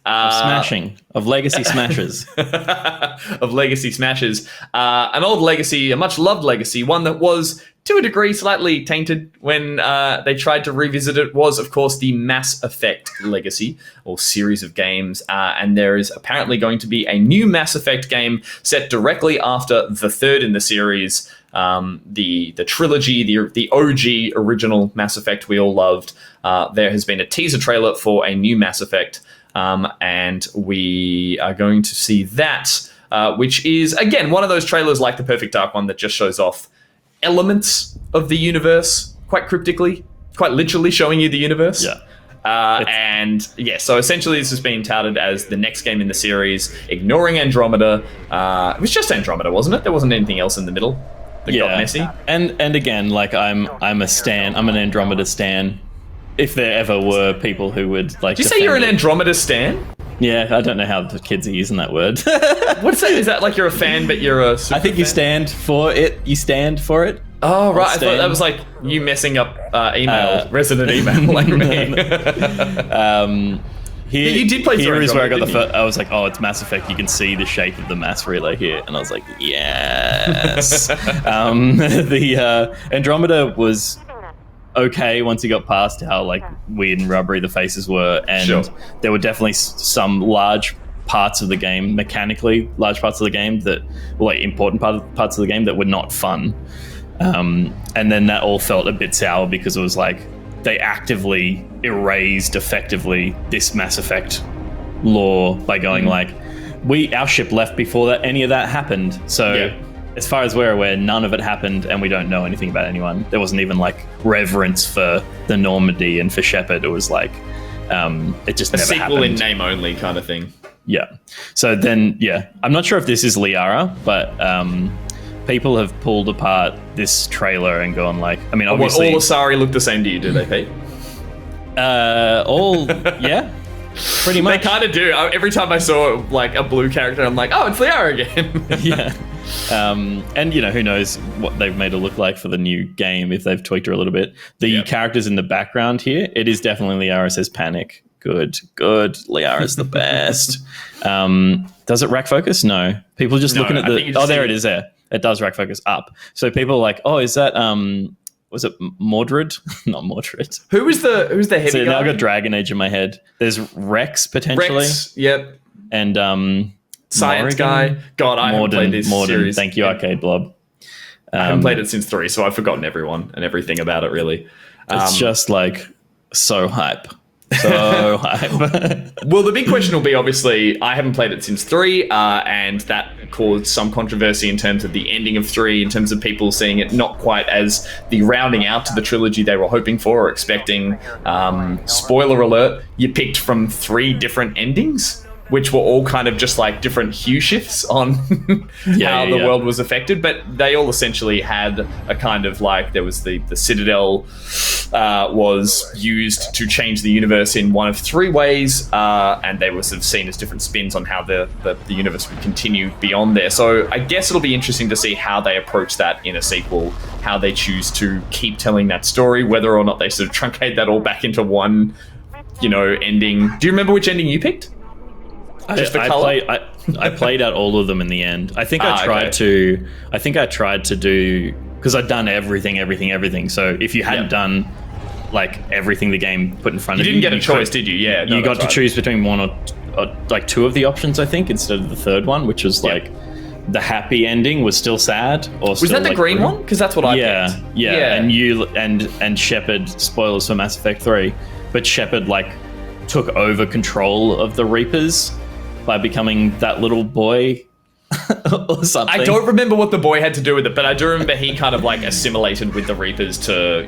Of legacy smashes. Of legacy smashes. An old legacy, a much-loved legacy, one that was, to a degree, slightly tainted when they tried to revisit it, was, of course, the Mass Effect legacy, or series of games. And there is apparently going to be a new Mass Effect game set directly after the third in the series, the trilogy, the OG original Mass Effect we all loved. There has been a teaser trailer for a new Mass Effect, and we are going to see that, which is, again, one of those trailers like the Perfect Dark one that just shows off elements of the universe quite cryptically, quite literally showing you the universe. Yeah. So essentially this has been touted as the next game in the series, ignoring Andromeda. It was just Andromeda, wasn't it? There wasn't anything else in the middle that got messy. And again, like I'm an Andromeda stan. If there ever were people who would like... Did you say you're an Andromeda stan? Yeah, I don't know how the kids are using that word. What's that? Is that like you're a fan, but you're a super I think you fan? stand for it. You stand for it. Oh, right. I thought that was like you messing up email, resident email like me. You did play through Here is where I got Andromeda, the first... I was like, oh, it's Mass Effect. You can see the shape of the mass relay here. And I was like, yes. The Andromeda was... okay once you got past how like weird and rubbery the faces were, and there were definitely some large parts of the game, mechanically large parts of the game that were like important parts of the game that were not fun, and then that all felt a bit sour because it was like they actively erased effectively this Mass Effect lore by going like our ship left before that any of that happened, so as far as we're aware, none of it happened, and we don't know anything about anyone. There wasn't even like reverence for the Normandy and for Shepard. It was like it just never happened. A sequel in name only kind of thing. Yeah. So then, I'm not sure if this is Liara, but people have pulled apart this trailer and gone like, I mean, obviously, all Asari look the same to you, do they, Pete? Pretty much. They kind of do. Every time I saw like a blue character, I'm like, oh, it's Liara again. Yeah. And who knows what they've made it look like for the new game if they've tweaked her a little bit. The characters in the background here, it is definitely Liara says panic. Good. Liara's the best. Does it rack focus? No. People just looking at the... Oh, there it is there. It does rack focus up. So people are like, oh, is that... was it Mordred? Not Mordred. Who's the heavy guy? Now I've got Dragon Age in my head. There's Rex, potentially. Rex, yep. And... Science guy. God, I haven't played this series. Thank you, Arcade Blob. I haven't played it since 3, so I've forgotten everyone and everything about it, really. It's just like so hype. So hype. Well, the big question will be, obviously, I haven't played it since 3, and that caused some controversy in terms of the ending of 3, in terms of people seeing it not quite as the rounding out to the trilogy they were hoping for or expecting. Spoiler alert, you picked from 3 different endings. which were all kind of just like different hue shifts on how the world was affected. But they all essentially had a kind of like, there was the Citadel was used to change the universe in one of three ways, and they were sort of seen as different spins on how the universe would continue beyond there. So I guess it'll be interesting to see how they approach that in a sequel, how they choose to keep telling that story, whether or not they sort of truncate that all back into one, ending. Do you remember which ending you picked? Just for color? I played out all of them in the end. I think I tried to do, because I'd done everything. So if you hadn't done like everything the game put in front of you, you didn't get a choice, did you? Yeah, you got to choose between one or like two of the options, I think, instead of the third one, which was like the happy ending was still sad. Or was that the green one? Because that's what I picked. Yeah. And you and Shepard, spoilers for Mass Effect 3, but Shepard like took over control of the Reapers by becoming that little boy or something. I don't remember what the boy had to do with it, but I do remember he kind of like assimilated with the Reapers to,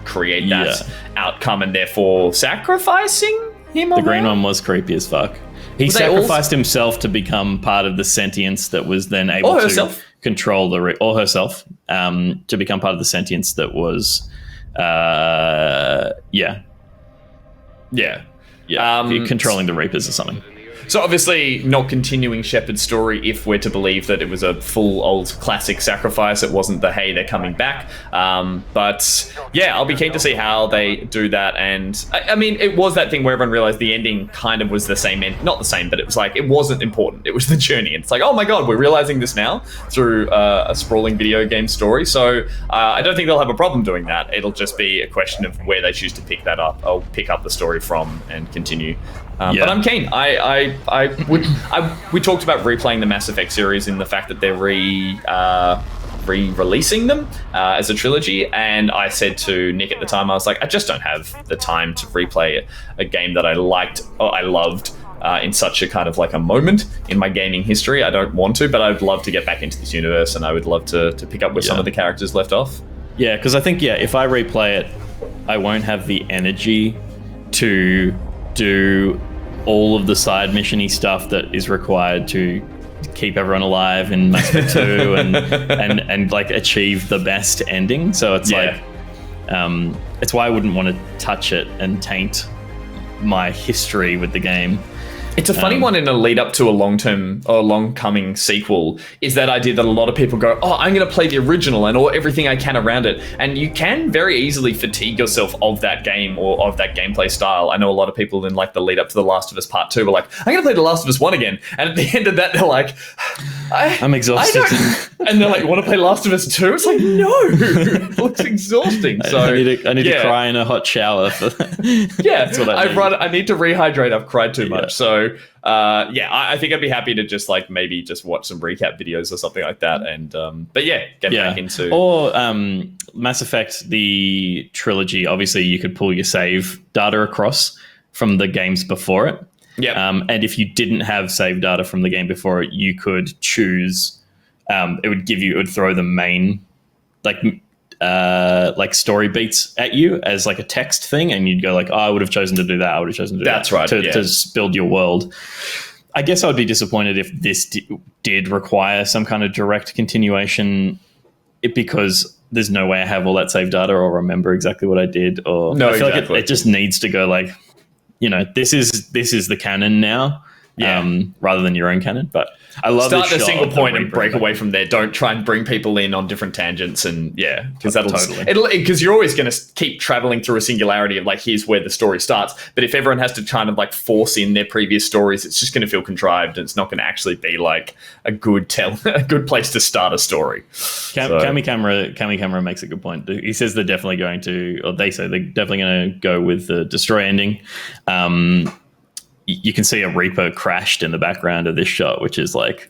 create that outcome, and therefore sacrificing him. The green one was creepy as fuck. He sacrificed himself to become part of the sentience that was then able to control or herself, to become part of the sentience that was, controlling the Reapers or something. So obviously not continuing Shepard's story if we're to believe that it was a full old classic sacrifice. It wasn't the, hey, they're coming back. But yeah, I'll be keen to see how they do that. And I mean, it was that thing where everyone realized the ending kind of was the same end. Not the same, but it was like, it wasn't important. It was the journey. It's like, oh my God, we're realizing this now through a sprawling video game story. So I don't think they'll have a problem doing that. It'll just be a question of where they choose to pick that up. I'll pick up the story from and continue. But I'm keen. We talked about replaying the Mass Effect series in the fact that they're re-releasing them as a trilogy, and I said to Nick at the time, I was like, I just don't have the time to replay a game that I liked or I loved in such a kind of like a moment in my gaming history. I don't want to, but I'd love to get back into this universe, and I would love to pick up where some of the characters left off. Yeah, because I think, if I replay it, I won't have the energy to do all of the side mission-y stuff that is required to keep everyone alive in Mass Effect 2 and like achieve the best ending. So it's like, it's why I wouldn't want to touch it and taint my history with the game. It's a funny one in a lead up to a long coming sequel, is that idea that a lot of people go, oh, I'm going to play the original and everything I can around it. And you can very easily fatigue yourself of that game or of that gameplay style. I know a lot of people in like the lead up to The Last of Us Part 2 were like, I'm going to play The Last of Us 1 again. And at the end of that, they're like, I'm exhausted. And they're like, want to play Last of Us 2? It's like, no, it looks exhausting. So I need to cry in a hot shower. That's what I need to rehydrate. I've cried too much. So I think I'd be happy to just like maybe just watch some recap videos or something like that. And get back into Mass Effect, the trilogy. Obviously, you could pull your save data across from the games before it. And if you didn't have save data from the game before it, you could choose. It would throw the main like story beats at you as like a text thing, and you'd go like, oh, I would have chosen to do that. I would have chosen to do That's that. right. To build your world. I guess I would be disappointed if this did require some kind of direct continuation, because there's no way I have all that save data or remember exactly what I did. Or no, I feel exactly. like it just needs to go like, this is the canon now. Rather than your own canon. But I love start at a single point and break away from there. Don't try and bring people in on different tangents, and because because you're always going to keep traveling through a singularity of like, here's where the story starts. But if everyone has to kind of like force in their previous stories, it's just going to feel contrived, and it's not going to actually be like a good place to start a story. Kami Camera makes a good point. He says they're definitely going to, or they say they're definitely going to go with the destroy ending. You can see a Reaper crashed in the background of this shot, which is like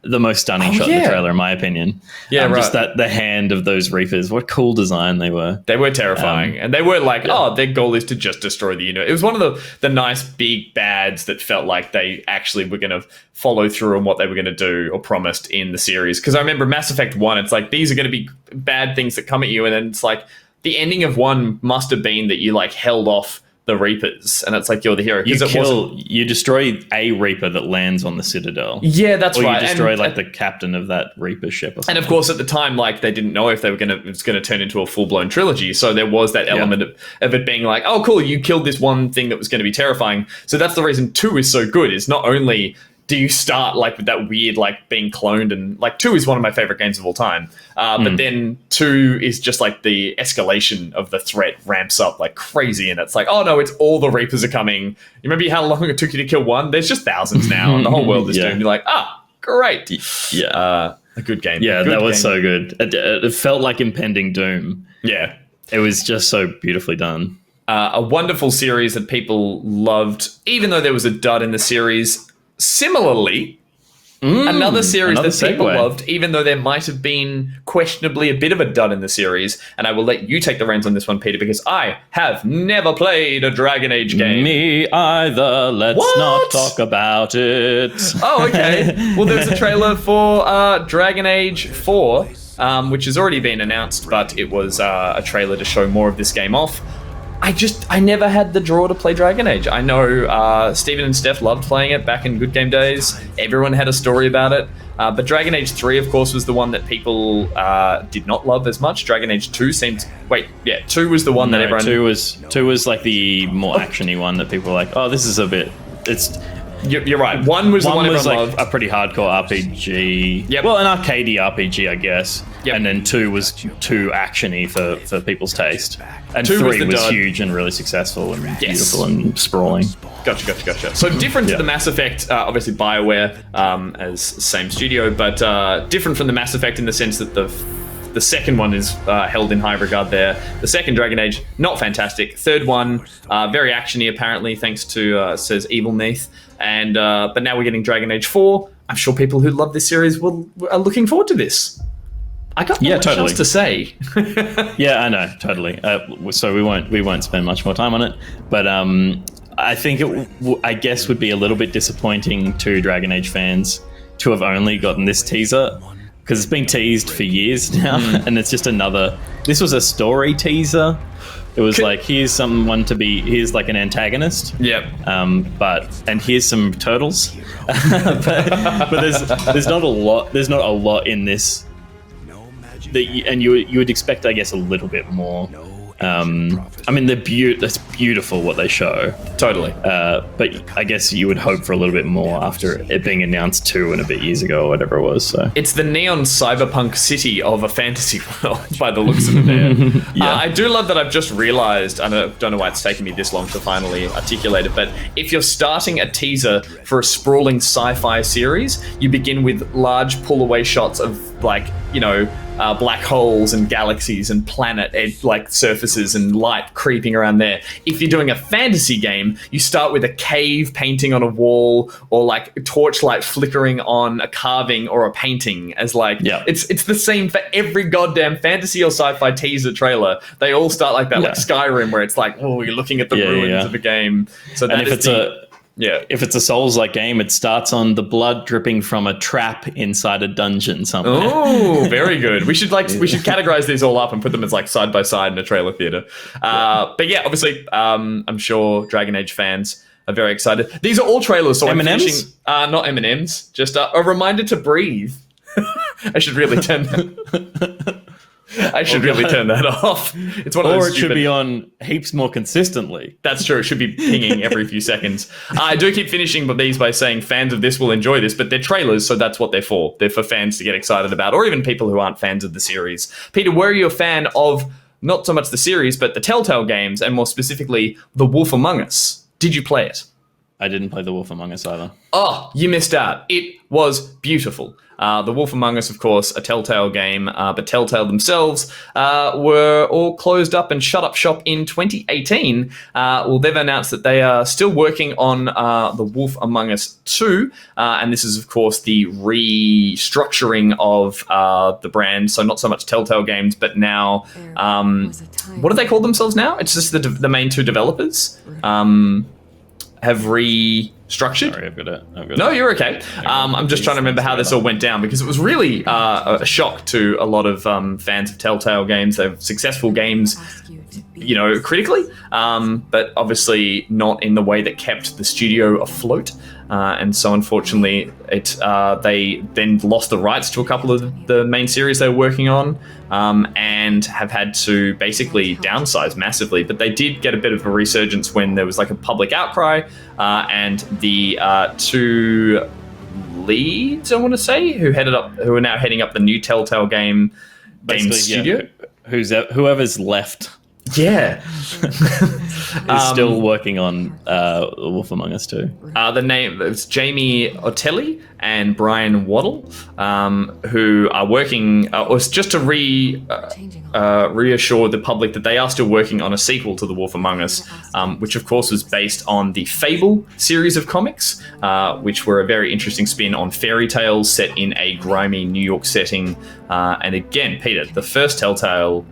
the most stunning shot in the trailer, in my opinion. Just the hand of those Reapers. What cool design they were. They were terrifying. And they were like, their goal is to just destroy the universe. It was one of the nice big bads that felt like they actually were going to follow through on what they were going to do or promised in the series. Because I remember Mass Effect 1, it's like, these are going to be bad things that come at you. And then it's like, the ending of 1 must have been that you like held off the Reapers, and it's like you're the hero. You destroy a Reaper that lands on the Citadel. Yeah, that's right. Or you destroy the captain of that Reaper ship or something. And of course, at the time, like they didn't know if it was gonna turn into a full-blown trilogy. So there was that element of it being like, oh, cool, you killed this one thing that was going to be terrifying. So that's the reason 2 is so good. Is not only do you start like with that weird like being cloned, and like 2 is one of my favorite games of all time. But then 2 is just like the escalation of the threat ramps up like crazy, and it's like, oh no, it's all the Reapers are coming. You remember how long it took you to kill one? There's just thousands now, and the whole world is doomed. You're like, great. Yeah. A good game. Yeah, that was so good. It felt like impending doom. Yeah. It was just so beautifully done. A wonderful series that people loved, even though there was a dud in the series. Similarly, another series that people loved, even though there might have been questionably a bit of a dud in the series. And I will let you take the reins on this one, Peter, because I have never played a Dragon Age game. Me either. Let's not talk about it. Oh, okay. Well, there's a trailer for Dragon Age 4, which has already been announced, but it was a trailer to show more of this game off. I never had the draw to play Dragon Age. I know Steven and Steph loved playing it back in Good Game days. Everyone had a story about it. But Dragon Age 3, of course, was the one that people did not love as much. Dragon Age 2 seemed... 2 was the one that everyone... 2 was like the more action-y one that people were like, oh, this is a bit... You're right. 1 was the one everyone like loved. A pretty hardcore RPG. Yep. Well, an arcadey RPG, I guess. Yep. And then 2 was too actiony for people's taste. And 2 3 was was huge and really successful and beautiful and sprawling. Gotcha. So different to the Mass Effect, obviously BioWare as same studio, but different from the Mass Effect in the sense that the second one is held in high regard there. The second Dragon Age, not fantastic. Third one, very actiony apparently, thanks to, says Evil Neath. And but now we're getting Dragon Age 4. I'm sure people who love this series are looking forward to this. I got much else to say. Yeah, I know, totally. So we won't spend much more time on it. But I think I guess would be a little bit disappointing to Dragon Age fans to have only gotten this teaser, because it's been teased for years now, and it's just another... This was a story teaser. It was like, here's like an antagonist. Yep. And here's some turtles. but there's not a lot in this. And you would expect, I guess, a little bit more. I mean, that's beautiful what they show. Totally. But I guess you would hope for a little bit more after it being announced 2 and a bit years ago or whatever it was. So it's the neon cyberpunk city of a fantasy world by the looks of it there. Yeah. I do love that I've just realized, I don't know why it's taken me this long to finally articulate it, but if you're starting a teaser for a sprawling sci-fi series, you begin with large pull-away shots of black holes and galaxies and planet like surfaces and light creeping around there. If you're doing a fantasy game, you start with a cave painting on a wall or like torchlight flickering on a carving or a painting as like, it's the same for every goddamn fantasy or sci-fi teaser trailer. They all start like that, like Skyrim, where it's like, oh, you're looking at the ruins of a game. So that if it's a Souls-like game, it starts on the blood dripping from a trap inside a dungeon somewhere. Oh, very good. We should categorize these all up and put them as like side by side in a trailer theater. But yeah, obviously, I'm sure Dragon Age fans are very excited. These are all trailers, so M&Ms? I'm finishing. Not M&Ms, just a reminder to breathe. I should really turn that. Really turn that off. It's one of those. Or it should be on heaps more consistently. That's true. It should be pinging every few seconds. I do keep finishing these by saying fans of this will enjoy this, but they're trailers, so that's what they're for. They're for fans to get excited about, or even people who aren't fans of the series. Peter, were you a fan of not so much the series, but the Telltale games, and more specifically, The Wolf Among Us? Did you play it? I didn't play The Wolf Among Us either. Oh, you missed out. It was beautiful. The Wolf Among Us, of course, a Telltale game, but Telltale themselves were all closed up and shut up shop in 2018. They've announced that they are still working on The Wolf Among Us 2, and this is, of course, the restructuring of the brand. So not so much Telltale Games, but now, what do they call themselves now? It's just the main 2 developers have restructured. Sorry, I've got it. No, you're okay. I'm just trying to remember how this all went down, because it was really a shock to a lot of fans of Telltale games. They have successful games critically, but obviously not in the way that kept the studio afloat. And so, unfortunately, they then lost the rights to a couple of the main series they were working on, and have had to basically downsize massively. But they did get a bit of a resurgence when there was like a public outcry, and the two leads, I want to say, who are now heading up the new Telltale game studio. Whoever's left. Yeah. is still working on Wolf Among Us 2. The name is Jamie Otelli and Brian Waddle, who are working, just to reassure the public that they are still working on a sequel to The Wolf Among Us, which of course was based on the Fable series of comics, which were a very interesting spin on fairy tales set in a grimy New York setting. And again, Peter, the first Telltale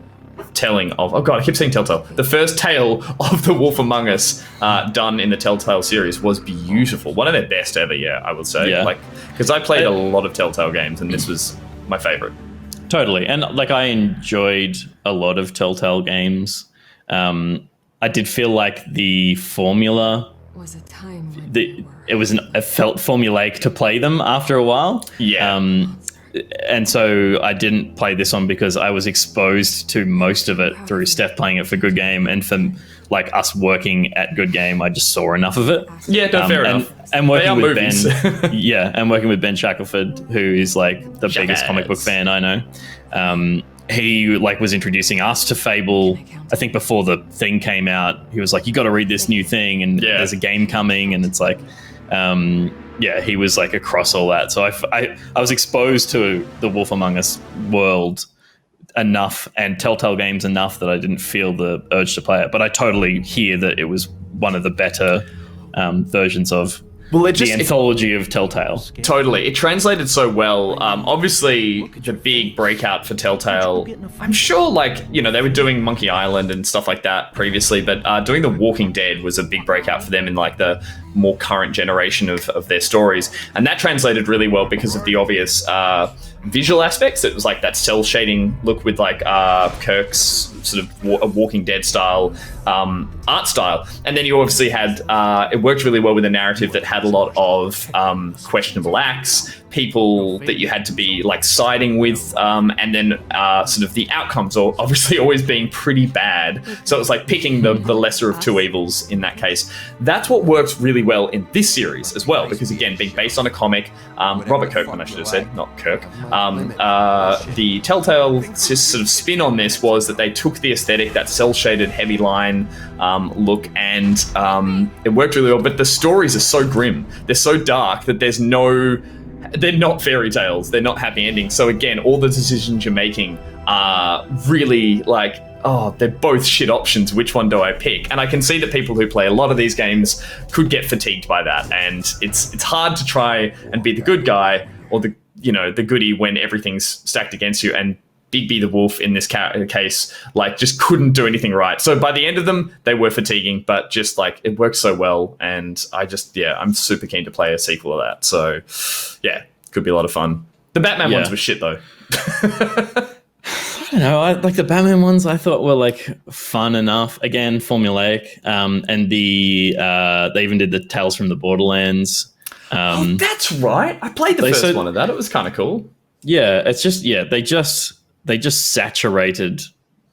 telling of the first tale of The Wolf Among Us done in the Telltale series was beautiful. One of their best ever, I would say. Because I played a lot of Telltale games and this was my favorite. Totally. And I enjoyed a lot of Telltale games. I did feel like the formula was a time it felt formulaic to play them after a while. And so I didn't play this one because I was exposed to most of it through Steph playing it for Good Game, and for us working at Good Game, I just saw enough of it. Yeah, fair enough. And working with Ben, and working with Ben Shackelford, who is the biggest comic book fan I know. He was introducing us to Fable. I think before the thing came out, he was like, "You got to read this new thing, and there's a game coming," and it's he was across all that. So I was exposed to the Wolf Among Us world enough and Telltale games enough that I didn't feel the urge to play it. But I totally hear that it was one of the better versions of the anthology of Telltale. Totally. It translated so well. Obviously, the big breakout for Telltale, I'm sure, they were doing Monkey Island and stuff like that previously, but doing The Walking Dead was a big breakout for them in the more current generation of their stories. And that translated really well because of the obvious visual aspects. It was that cell shading look with Kirk's sort of a Walking Dead style art style. And then you obviously had, it worked really well with a narrative that had a lot of questionable acts, people that you had to be siding with, and then sort of the outcomes are obviously always being pretty bad. So it was picking the lesser of two evils in that case. That's what works really well in this series as well, because again, being based on a comic, Robert Kirkman, I should have said, not Kirk. The Telltale sort of spin on this was that they took the aesthetic, that cel-shaded heavy line look, and it worked really well. But the stories are so grim, they're so dark that they're not fairy tales, they're not happy endings. So again, all the decisions you're making are really they're both shit options. Which one do I pick? And I can see that people who play a lot of these games could get fatigued by that. And it's hard to try and be the good guy or the goodie when everything's stacked against you. And Bigby the Wolf in this case, just couldn't do anything right. So by the end of them, they were fatiguing, but just it worked so well. And I'm super keen to play a sequel of that. So could be a lot of fun. The Batman ones were shit though. I don't know. The Batman ones I thought were fun enough. Again, formulaic. And they even did the Tales from the Borderlands. That's right. I played the first one of that. It was kind of cool. Yeah, it's just they just saturated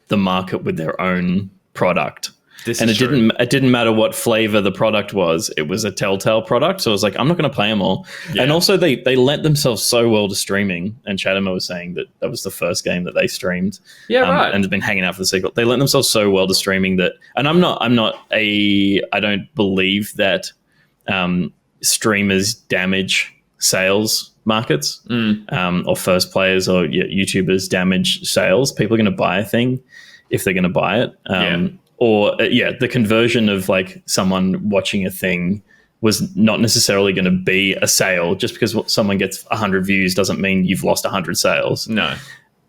the market with their own product. It didn't matter what flavor the product was. It was a Telltale product. So I was I'm not going to play them all. Yeah. And also they lent themselves so well to streaming. And Chatterman was saying that was the first game that they streamed. Yeah, right. And has been hanging out for the sequel. They lent themselves so well to streaming that, and I don't believe that streamers damage sales markets, or first players or YouTubers damage sales. People are going to buy a thing if they're going to buy it. Or the conversion of someone watching a thing was not necessarily going to be a sale. Just because someone gets 100 views doesn't mean you've lost 100 sales. No.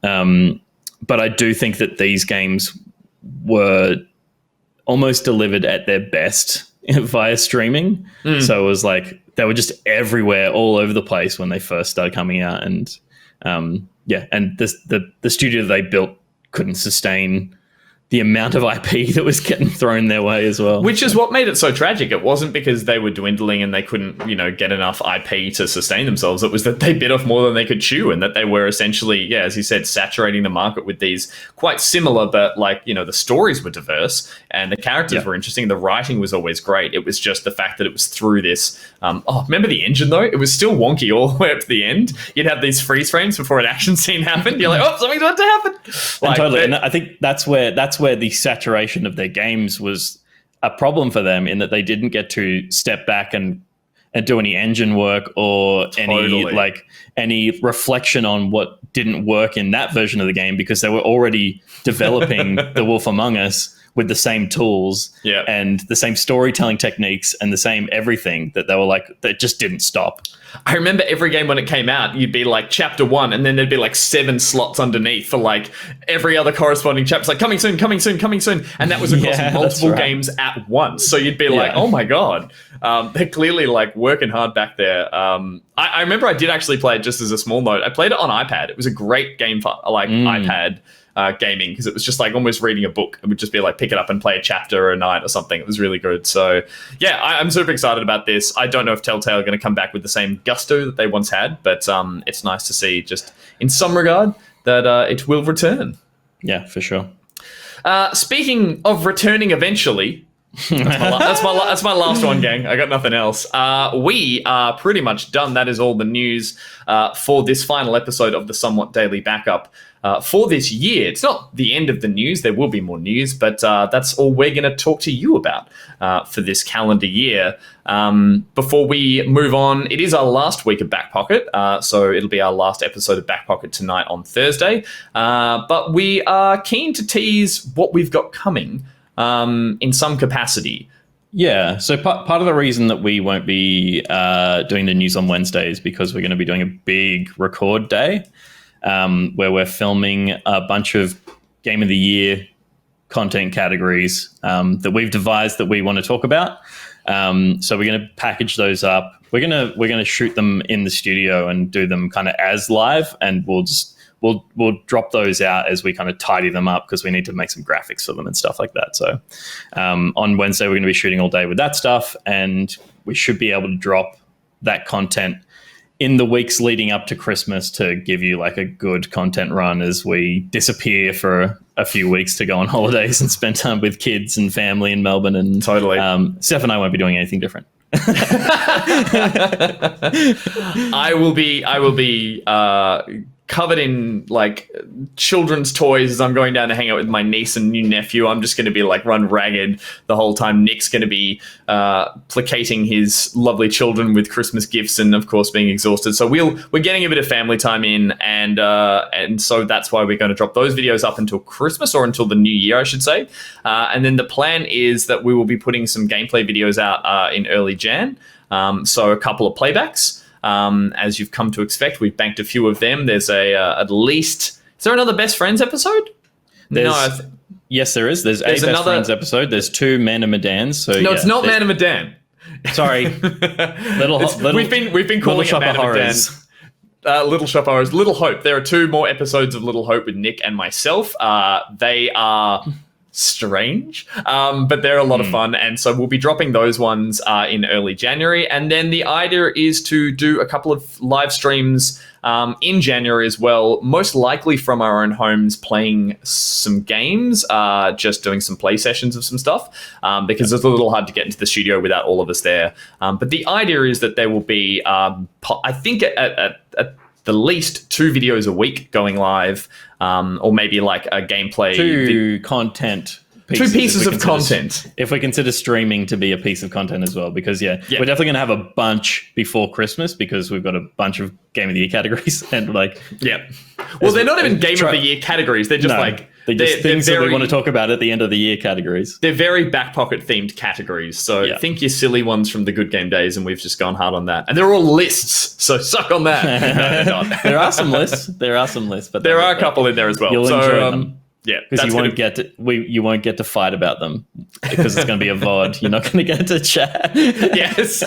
But I do think that these games were almost delivered at their best via streaming. So it was they were just everywhere, all over the place when they first started coming out. And and the studio they built couldn't sustain the amount of IP that was getting thrown their way as well. Which is what made it so tragic. It wasn't because they were dwindling and they couldn't, get enough IP to sustain themselves. It was that they bit off more than they could chew, and that they were essentially, as you said, saturating the market with these quite similar, but the stories were diverse and the characters were interesting. The writing was always great. It was just the fact that it was through this. Remember the engine though? It was still wonky all the way up to the end. You'd have these freeze frames before an action scene happened. You're like, oh, something's about to happen. Totally. And I think that's where the saturation of their games was a problem for them, in that they didn't get to step back and do any engine work or any reflection on what didn't work in that version of the game, because they were already developing The Wolf Among Us with the same tools and the same storytelling techniques and the same everything, that they were like, that just didn't stop. I remember every game when it came out, you'd be like chapter 1, and then there'd be like 7 slots underneath for like every other corresponding chapter. It's like coming soon. And that was across multiple games at once. So you'd be like, oh my God. They're clearly like working hard back there. I remember I did actually play it, just as a small note. I played it on iPad. It was a great game for iPad gaming, because it was just like almost reading a book. It would just be like pick it up and play a chapter a night or something. It was really good. So I'm super excited about this. I don't know if Telltale are going to come back with the same gusto that they once had, but it's nice to see, just in some regard, that it will return. Yeah, for sure. Speaking of returning eventually, that's my last one, gang. I got nothing else. We are pretty much done. That is all the news for this final episode of the Somewhat Daily Backup for this year. It's not the end of the news. There will be more news, but that's all we're going to talk to you about for this calendar year. Before we move on, it is our last week of Back Pocket, so it'll be our last episode of Back Pocket tonight on Thursday. But we are keen to tease what we've got coming in some capacity. Yeah, so part of the reason that we won't be doing the news on Wednesday is because we're going to be doing a big record day where we're filming a bunch of Game of the Year content categories that we've devised that we want to talk about. So we're going to package those up. We're going to shoot them in the studio and do them kind of as live, and we'll drop those out as we kind of tidy them up, because we need to make some graphics for them and stuff like that. So on Wednesday, we're going to be shooting all day with that stuff, and we should be able to drop that content in the weeks leading up to Christmas to give you like a good content run as we disappear for a few weeks to go on holidays and spend time with kids and family in Melbourne. And totally. Steph and I won't be doing anything different. I will be covered in like children's toys as I'm going down to hang out with my niece and new nephew. I'm just going to be like run ragged the whole time. Nick's going to be placating his lovely children with Christmas gifts and of course being exhausted. So we're getting a bit of family time in, and so that's why we're going to drop those videos up until Christmas, or until the new year, I should say. And then the plan is that we will be putting some gameplay videos out in early Jan. So a couple of playbacks. As you've come to expect, we've banked a few of them. There's at least... Is there another Best Friends episode? Yes, there is. There's a Best Friends episode. There's 2 Man and Medans. So no, it's not Man and Medan. Sorry. We've been calling it Man and Medan. Little Shop Horrors. Little Hope. There are 2 more episodes of Little Hope with Nick and myself. They are... strange, but they're a lot of fun, and so we'll be dropping those ones in early January, and then the idea is to do a couple of live streams in January as well, most likely from our own homes, playing some games, just doing some play sessions of some stuff, because it's a little hard to get into the studio without all of us there. But the idea is that there will be, I think at the least 2 videos a week going live, or maybe like a gameplay. 2 content pieces. 2 pieces of content. If we consider streaming to be a piece of content as well, because we're definitely going to have a bunch before Christmas, because we've got a bunch of Game of the Year categories, and like, well, they're not even Game of the Year categories. They're just they're things that we want to talk about at the end of the year categories. They're very back pocket themed categories. So think your silly ones from the good game days, and we've just gone hard on that. And they're all lists, so suck on that. No, they're not. There are some lists. But there are a couple in there as well. You'll enjoy them. Yeah, because you won't get to fight about them because it's going to be a VOD. You're not going to get to chat. Yes,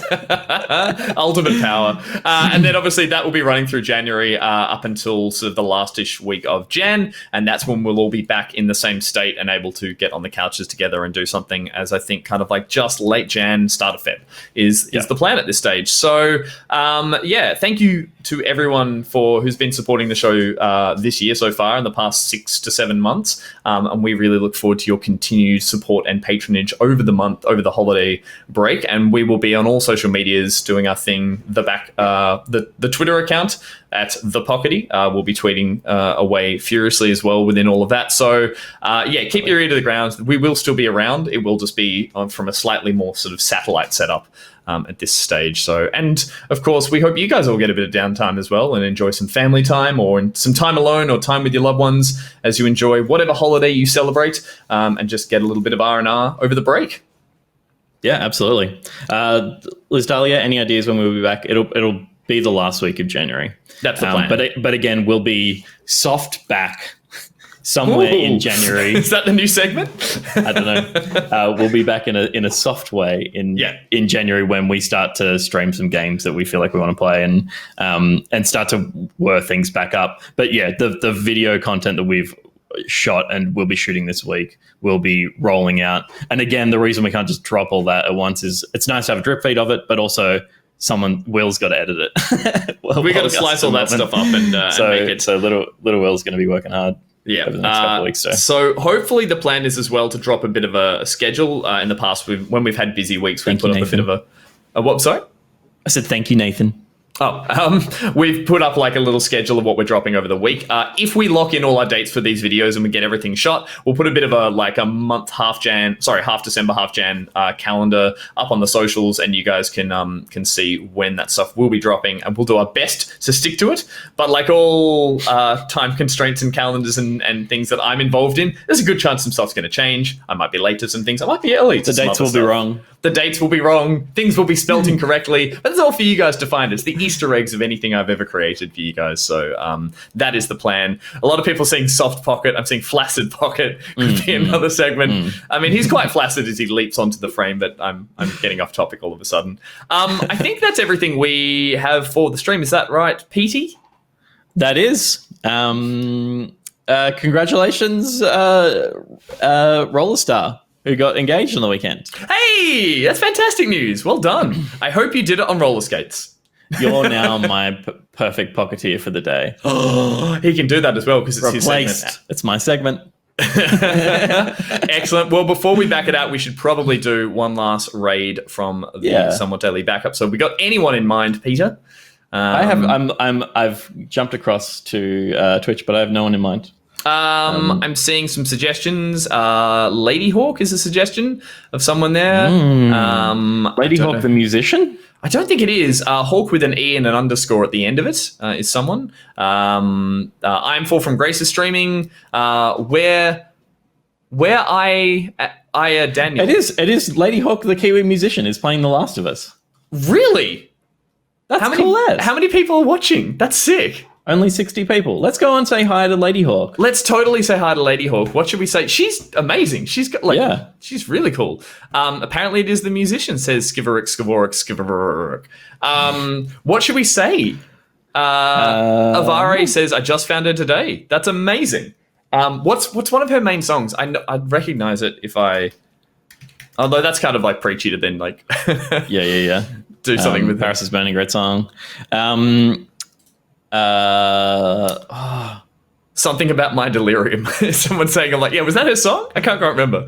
ultimate power. And then obviously that will be running through January up until sort of the last-ish week of Jan, and that's when we'll all be back in the same state and able to get on the couches together and do something. As I think, kind of like just late Jan, start of Feb is the plan at this stage. So thank you to everyone who's been supporting the show this year so far in the past 6 to 7 months. And we really look forward to your continued support and patronage over the holiday break. And we will be on all social medias doing our thing. The Twitter account at The Pockety. We'll be tweeting away furiously as well within all of that. So keep your ear to the ground. We will still be around. It will just be from a slightly more sort of satellite setup at this stage. So, and of course, we hope you guys all get a bit of downtime as well and enjoy some family time or some time alone or time with your loved ones as you enjoy whatever holiday you celebrate, and just get a little bit of R&R over the break. Yeah, absolutely. Liz Dahlia, any ideas when we'll be back? It'll be the last week of January. That's the plan. But again, we'll be soft back somewhere in January. Is that the new segment? I don't know. We'll be back in a soft way in January when we start to stream some games that we feel like we want to play and start to whir things back up. But yeah, the video content that we've shot and we'll be shooting this week will be rolling out. And again, the reason we can't just drop all that at once is it's nice to have a drip feed of it, but also Will's got to edit it. We got to slice all that stuff up and make it. So little Will's going to be working hard. Yeah. Over the next couple of weeks. So hopefully the plan is as well to drop a bit of a schedule. In the past, when we've had busy weeks, we've put up a bit of a what? Sorry? I said thank you, Nathan. We've put up like a little schedule of what we're dropping over the week. If we lock in all our dates for these videos and we get everything shot, we'll put a bit of a month, half December, half Jan calendar up on the socials, and you guys can see when that stuff will be dropping, and we'll do our best to stick to it. But like all time constraints and calendars and things that I'm involved in, there's a good chance some stuff's going to change. I might be late to some things. I might be early to some other stuff. The dates will be wrong. The dates will be wrong. Things will be spelt incorrectly. But it's all for you guys to find. It's the Easter eggs of anything I've ever created for you guys. So that is the plan. A lot of people saying soft pocket. I'm saying flaccid pocket could be another segment. I mean, he's quite flaccid as he leaps onto the frame, but I'm getting off topic all of a sudden. I think that's everything we have for the stream. Is that right, Petey? That is. Congratulations, Roller Star, who got engaged on the weekend. Hey, that's fantastic news. Well done. I hope you did it on roller skates. You're now my perfect pocketeer for the day. Oh, he can do that as well because it's his segment. It's my segment. Excellent. Well, before we back it out, we should probably do one last raid from the Somewhat Daily Backup. So, we got anyone in mind, Peter? I've jumped across to Twitch, but I have no one in mind. I'm seeing some suggestions. Lady Hawk is a suggestion of someone there. Lady Hawk, the musician? I don't think it is. Hawk with an E and an underscore at the end of it is someone. I'm Fall from Grace is streaming. Where I Daniel. It is Lady Hawk, the Kiwi musician, is playing The Last of Us. Really? That's cool. How many people are watching? That's sick. Only 60 people. Let's go and say hi to Lady Hawk. Let's totally say hi to Lady Hawk. What should we say? She's amazing. She's got she's really cool. Apparently it is the musician, says Skiverick, Skivorick. What should we say? Avare says, I just found her today. That's amazing. What's one of her main songs? I'd recognize it if I... Although that's kind of like preachy to then like... yeah. Do something with Paris is Burning, great song. Something about my delirium. Someone saying, I'm like, yeah, was that her song? I can't quite remember.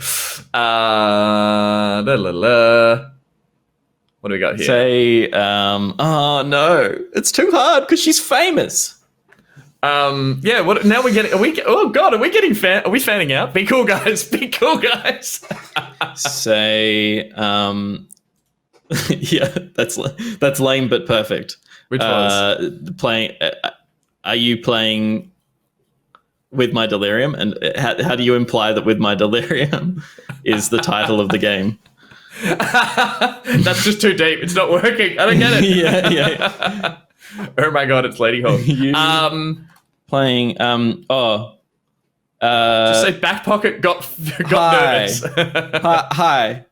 What do we got here? Say, oh no, it's too hard because she's famous. What now we're getting, are we getting are we fanning out? Be cool guys. Say, yeah, that's lame but perfect. Which was playing. Are you playing With My Delirium? And how do you imply that With My Delirium is the title of the game? That's just too deep. It's not working. I don't get it. yeah. Oh my god, it's Lady Hawk. Playing. Just say back pocket got Hi. nervous. Hi.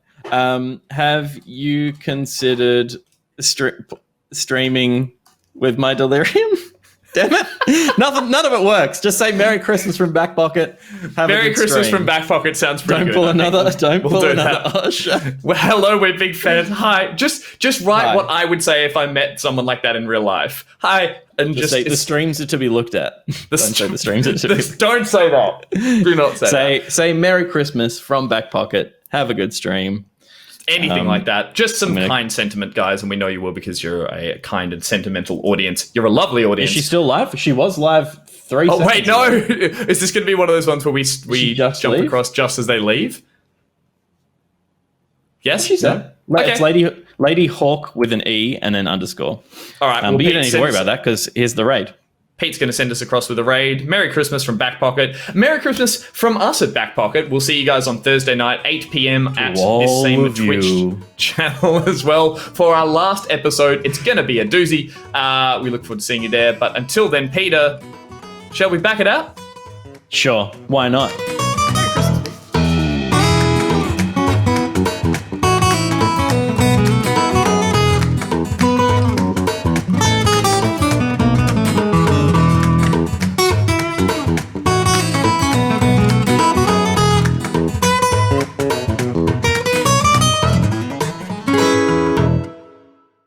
Have you considered streaming with my delirium? Damn it! None of it works. Just say Merry Christmas from Back Pocket. Have Merry a good Christmas stream. from Back Pocket sounds pretty Don't good. pull another. Don't we'll pull do another. that. Oh, shit. Well, hello, we're big fans. Hi. Just write Hi. what I would say if I met someone like that in real life. Hi. And Just say the streams are to be looked at. Don't say the streams are to be. Don't say that. Do not say that. Say Merry Christmas from Back Pocket. Have a good stream. Anything like that. Just some kind sentiment, guys, and we know you will because you're a kind and sentimental audience. You're a lovely audience. Is she still live? She was live 3 seconds Oh, wait, no. ago. Is this going to be one of those ones where we just jump leave? across just as they leave? Yes? She said. No? It's Lady Hawk with an E and then underscore. All right. But you don't need to worry about that because here's the raid. Pete's going to send us across with a raid. Merry Christmas from Back Pocket. Merry Christmas from us at Back Pocket. We'll see you guys on Thursday night, 8 p.m. at this same Twitch channel as well for our last episode. It's going to be a doozy. We look forward to seeing you there. But until then, Peter, shall we back it out? Sure. Why not?